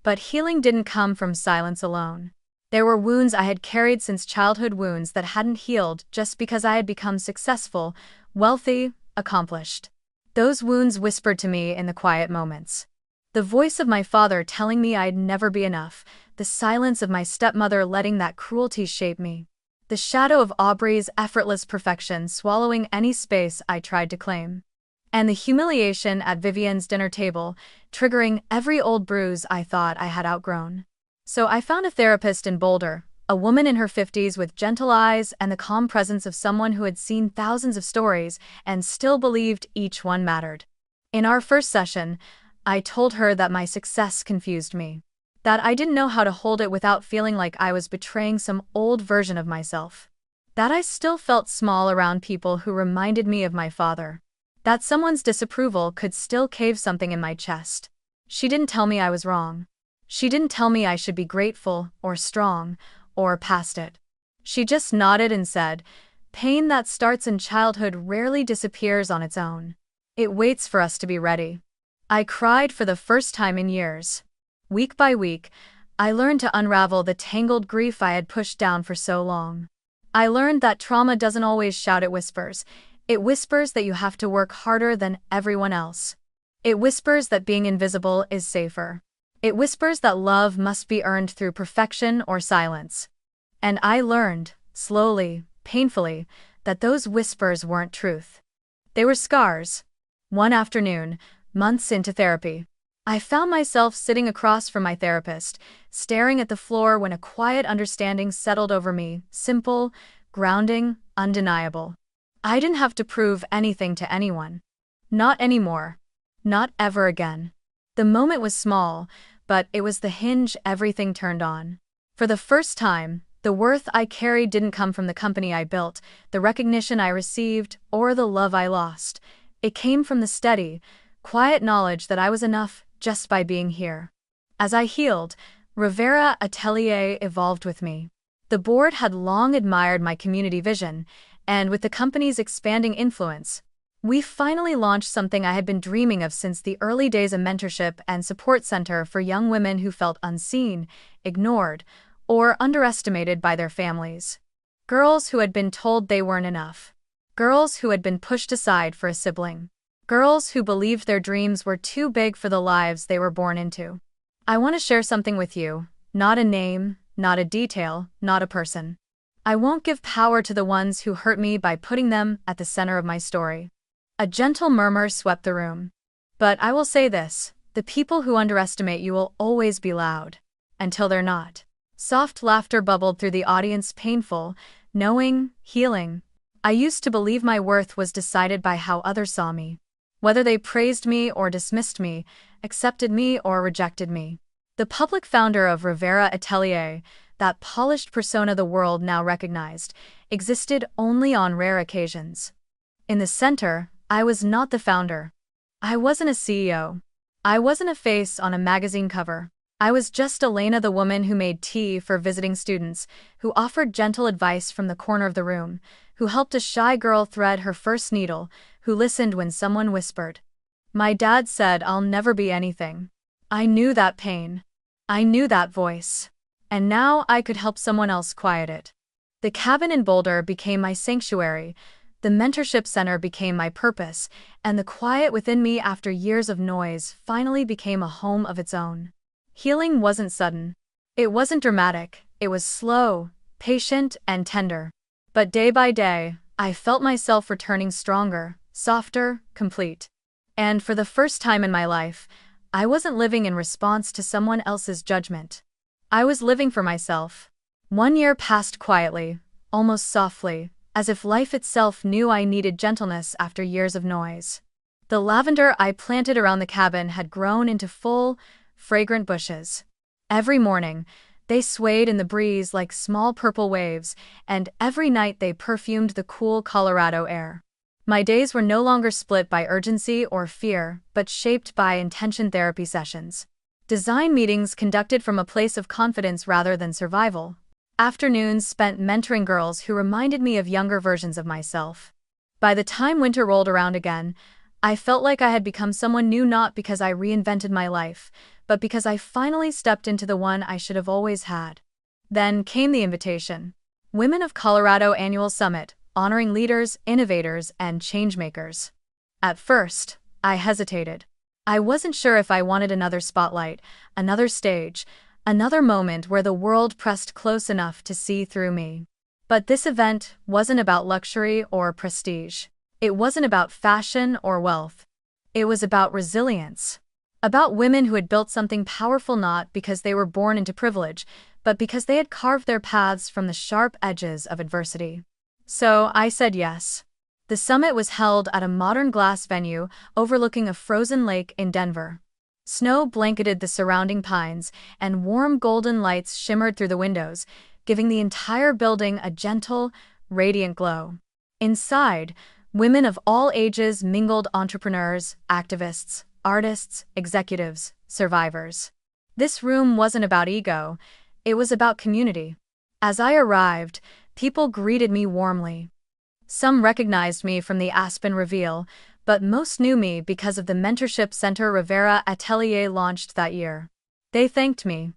But healing didn't come from silence alone. There were wounds I had carried since childhood, wounds that hadn't healed just because I had become successful, wealthy, accomplished. Those wounds whispered to me in the quiet moments. The voice of my father telling me I'd never be enough, the silence of my stepmother letting that cruelty shape me. The shadow of Aubrey's effortless perfection swallowing any space I tried to claim. And the humiliation at Vivian's dinner table, triggering every old bruise I thought I had outgrown. So I found a therapist in Boulder, a woman in her 50s with gentle eyes and the calm presence of someone who had seen thousands of stories and still believed each one mattered. In our first session, I told her that my success confused me. That I didn't know how to hold it without feeling like I was betraying some old version of myself. That I still felt small around people who reminded me of my father. That someone's disapproval could still cave something in my chest. She didn't tell me I was wrong. She didn't tell me I should be grateful, or strong, or past it. She just nodded and said, "Pain that starts in childhood rarely disappears on its own. It waits for us to be ready." I cried for the first time in years. Week by week, I learned to unravel the tangled grief I had pushed down for so long. I learned that trauma doesn't always shout, it whispers. It whispers that you have to work harder than everyone else. It whispers that being invisible is safer. It whispers that love must be earned through perfection or silence. And I learned, slowly, painfully, that those whispers weren't truth. They were scars. One afternoon, months into therapy, I found myself sitting across from my therapist, staring at the floor when a quiet understanding settled over me, simple, grounding, undeniable. I didn't have to prove anything to anyone. Not anymore. Not ever again. The moment was small, but it was the hinge everything turned on. For the first time, the worth I carried didn't come from the company I built, the recognition I received, or the love I lost. It came from the steady, quiet knowledge that I was enough just by being here. As I healed, Rivera Atelier evolved with me. The board had long admired my community vision, and with the company's expanding influence, we finally launched something I had been dreaming of since the early days, a mentorship and support center for young women who felt unseen, ignored, or underestimated by their families. Girls who had been told they weren't enough. Girls who had been pushed aside for a sibling. Girls who believed their dreams were too big for the lives they were born into. I want to share something with you, not a name, not a detail, not a person. I won't give power to the ones who hurt me by putting them at the center of my story. A gentle murmur swept the room. But I will say this, the people who underestimate you will always be loud. Until they're not. Soft laughter bubbled through the audience, painful, knowing, healing. I used to believe my worth was decided by how others saw me. Whether they praised me or dismissed me, accepted me or rejected me. The public founder of Rivera Atelier, that polished persona the world now recognized, existed only on rare occasions. In the center, I was not the founder. I wasn't a CEO. I wasn't a face on a magazine cover. I was just Elena, the woman who made tea for visiting students, who offered gentle advice from the corner of the room, who helped a shy girl thread her first needle, who listened when someone whispered. My dad said I'll never be anything. I knew that pain. I knew that voice. And now I could help someone else quiet it. The cabin in Boulder became my sanctuary, the mentorship center became my purpose, and the quiet within me after years of noise finally became a home of its own. Healing wasn't sudden. It wasn't dramatic, it was slow, patient, and tender. But day by day, I felt myself returning stronger, softer, complete. And for the first time in my life, I wasn't living in response to someone else's judgment. I was living for myself. 1 year passed quietly, almost softly, as if life itself knew I needed gentleness after years of noise. The lavender I planted around the cabin had grown into full, fragrant bushes. Every morning, they swayed in the breeze like small purple waves, and every night they perfumed the cool Colorado air. My days were no longer split by urgency or fear, but shaped by intention therapy sessions. Design meetings conducted from a place of confidence rather than survival. Afternoons spent mentoring girls who reminded me of younger versions of myself. By the time winter rolled around again, I felt like I had become someone new, not because I reinvented my life, but because I finally stepped into the one I should have always had. Then came the invitation. Women of Colorado Annual Summit, honoring leaders, innovators, and changemakers. At first, I hesitated. I wasn't sure if I wanted another spotlight, another stage, another moment where the world pressed close enough to see through me. But this event wasn't about luxury or prestige. It wasn't about fashion or wealth. It was about resilience. About women who had built something powerful not because they were born into privilege, but because they had carved their paths from the sharp edges of adversity. So I said yes. The summit was held at a modern glass venue overlooking a frozen lake in Denver. Snow blanketed the surrounding pines, and warm golden lights shimmered through the windows, giving the entire building a gentle, radiant glow. Inside, women of all ages mingled: entrepreneurs, activists, artists, executives, survivors. This room wasn't about ego, it was about community. As I arrived, people greeted me warmly. Some recognized me from the Aspen reveal, but most knew me because of the mentorship center Rivera Atelier launched that year. They thanked me,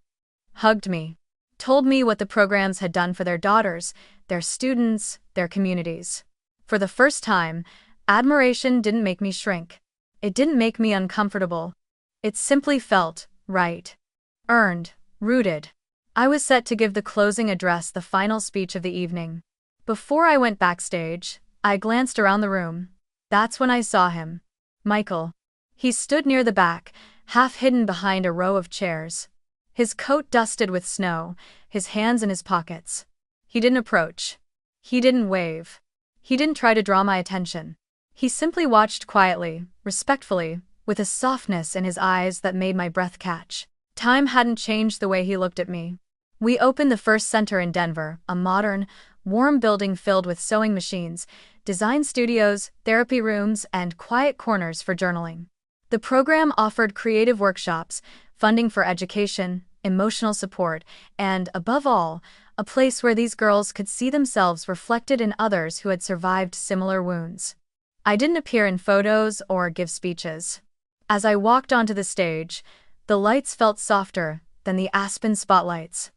hugged me, told me what the programs had done for their daughters, their students, their communities. For the first time, admiration didn't make me shrink. It didn't make me uncomfortable. It simply felt right. Earned, rooted. I was set to give the closing address, the final speech of the evening. Before I went backstage, I glanced around the room. That's when I saw him. Michael. He stood near the back, half hidden behind a row of chairs. His coat dusted with snow, his hands in his pockets. He didn't approach. He didn't wave. He didn't try to draw my attention. He simply watched quietly, respectfully, with a softness in his eyes that made my breath catch. Time hadn't changed the way he looked at me. We opened the first center in Denver, a modern, warm building filled with sewing machines, design studios, therapy rooms, and quiet corners for journaling. The program offered creative workshops, funding for education, emotional support, and, above all, a place where these girls could see themselves reflected in others who had survived similar wounds. I didn't appear in photos or give speeches. As I walked onto the stage, the lights felt softer than the Aspen spotlights.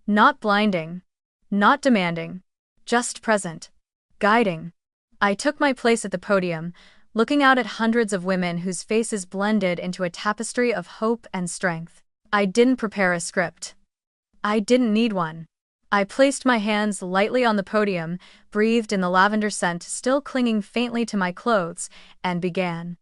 Not blinding, not demanding, just present, guiding. I took my place at the podium, looking out at hundreds of women whose faces blended into a tapestry of hope and strength. I didn't prepare a script. I didn't need one. I placed my hands lightly on the podium, breathed in the lavender scent still clinging faintly to my clothes, and began.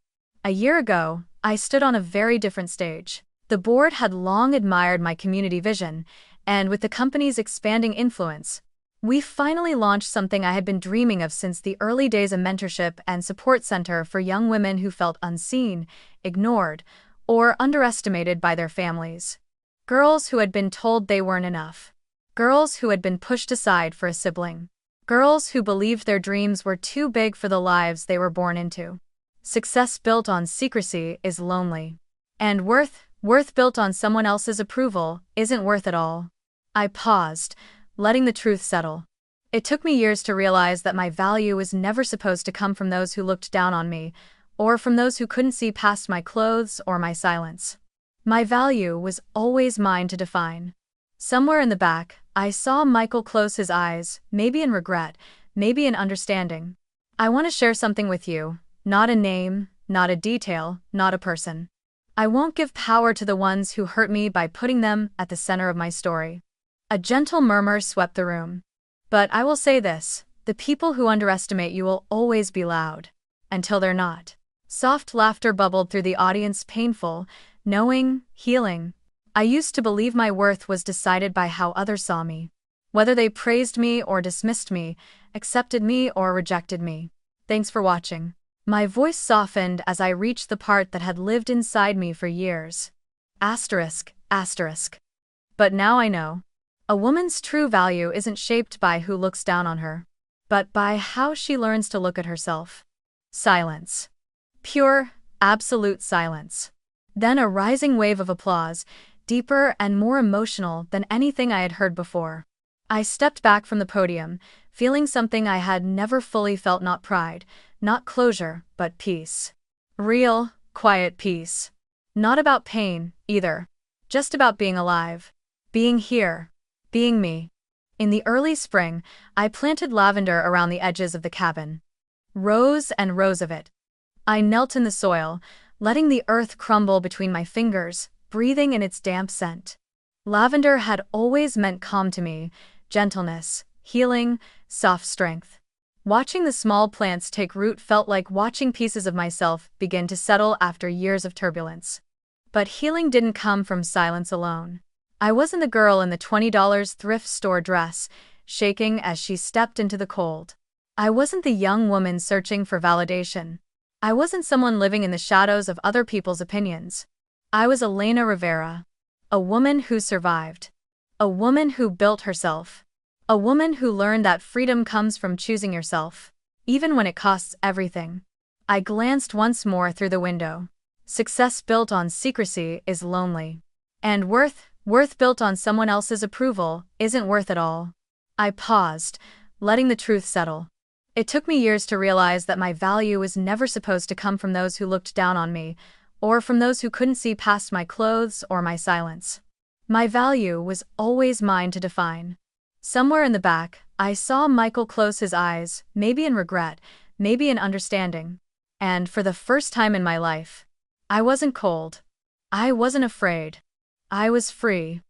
A year ago, I stood on a very different stage. The board had long admired my community vision, and with the company's expanding influence, we finally launched something I had been dreaming of since the early days: a mentorship and support center for young women who felt unseen, ignored, or underestimated by their families. Girls who had been told they weren't enough. Girls who had been pushed aside for a sibling. Girls who believed their dreams were too big for the lives they were born into. Success built on secrecy is lonely. And worth built on someone else's approval isn't worth it all. I paused, letting the truth settle. It took me years to realize that my value was never supposed to come from those who looked down on me, or from those who couldn't see past my clothes or my silence. My value was always mine to define. Somewhere in the back, I saw Michael close his eyes, maybe in regret, maybe in understanding. I want to share something with you, not a name, not a detail, not a person. I won't give power to the ones who hurt me by putting them at the center of my story. A gentle murmur swept the room. But I will say this: the people who underestimate you will always be loud. Until they're not. Soft laughter bubbled through the audience, painful, knowing, healing. I used to believe my worth was decided by how others saw me. Whether they praised me or dismissed me, accepted me or rejected me. Thanks for watching. My voice softened as I reached the part that had lived inside me for years. Asterisk, asterisk. But now I know. A woman's true value isn't shaped by who looks down on her, but by how she learns to look at herself. Silence. Pure, absolute silence. Then a rising wave of applause, deeper and more emotional than anything I had heard before. I stepped back from the podium, feeling something I had never fully felt: not pride, not closure, but peace. Real, quiet peace. Not about pain, either. Just about being alive. Being here. Being me. In the early spring, I planted lavender around the edges of the cabin. Rows and rows of it. I knelt in the soil, letting the earth crumble between my fingers, breathing in its damp scent. Lavender had always meant calm to me: gentleness, healing, soft strength. Watching the small plants take root felt like watching pieces of myself begin to settle after years of turbulence. But healing didn't come from silence alone. I wasn't the girl in the $20 thrift store dress, shaking as she stepped into the cold. I wasn't the young woman searching for validation. I wasn't someone living in the shadows of other people's opinions. I was Elena Rivera. A woman who survived. A woman who built herself. A woman who learned that freedom comes from choosing yourself, even when it costs everything. I glanced once more through the window. Success built on secrecy is lonely. And worth built on someone else's approval isn't worth it all. I paused, letting the truth settle. It took me years to realize that my value was never supposed to come from those who looked down on me, or from those who couldn't see past my clothes or my silence. My value was always mine to define. Somewhere in the back, I saw Michael close his eyes, maybe in regret, maybe in understanding. And for the first time in my life, I wasn't cold. I wasn't afraid. I was free.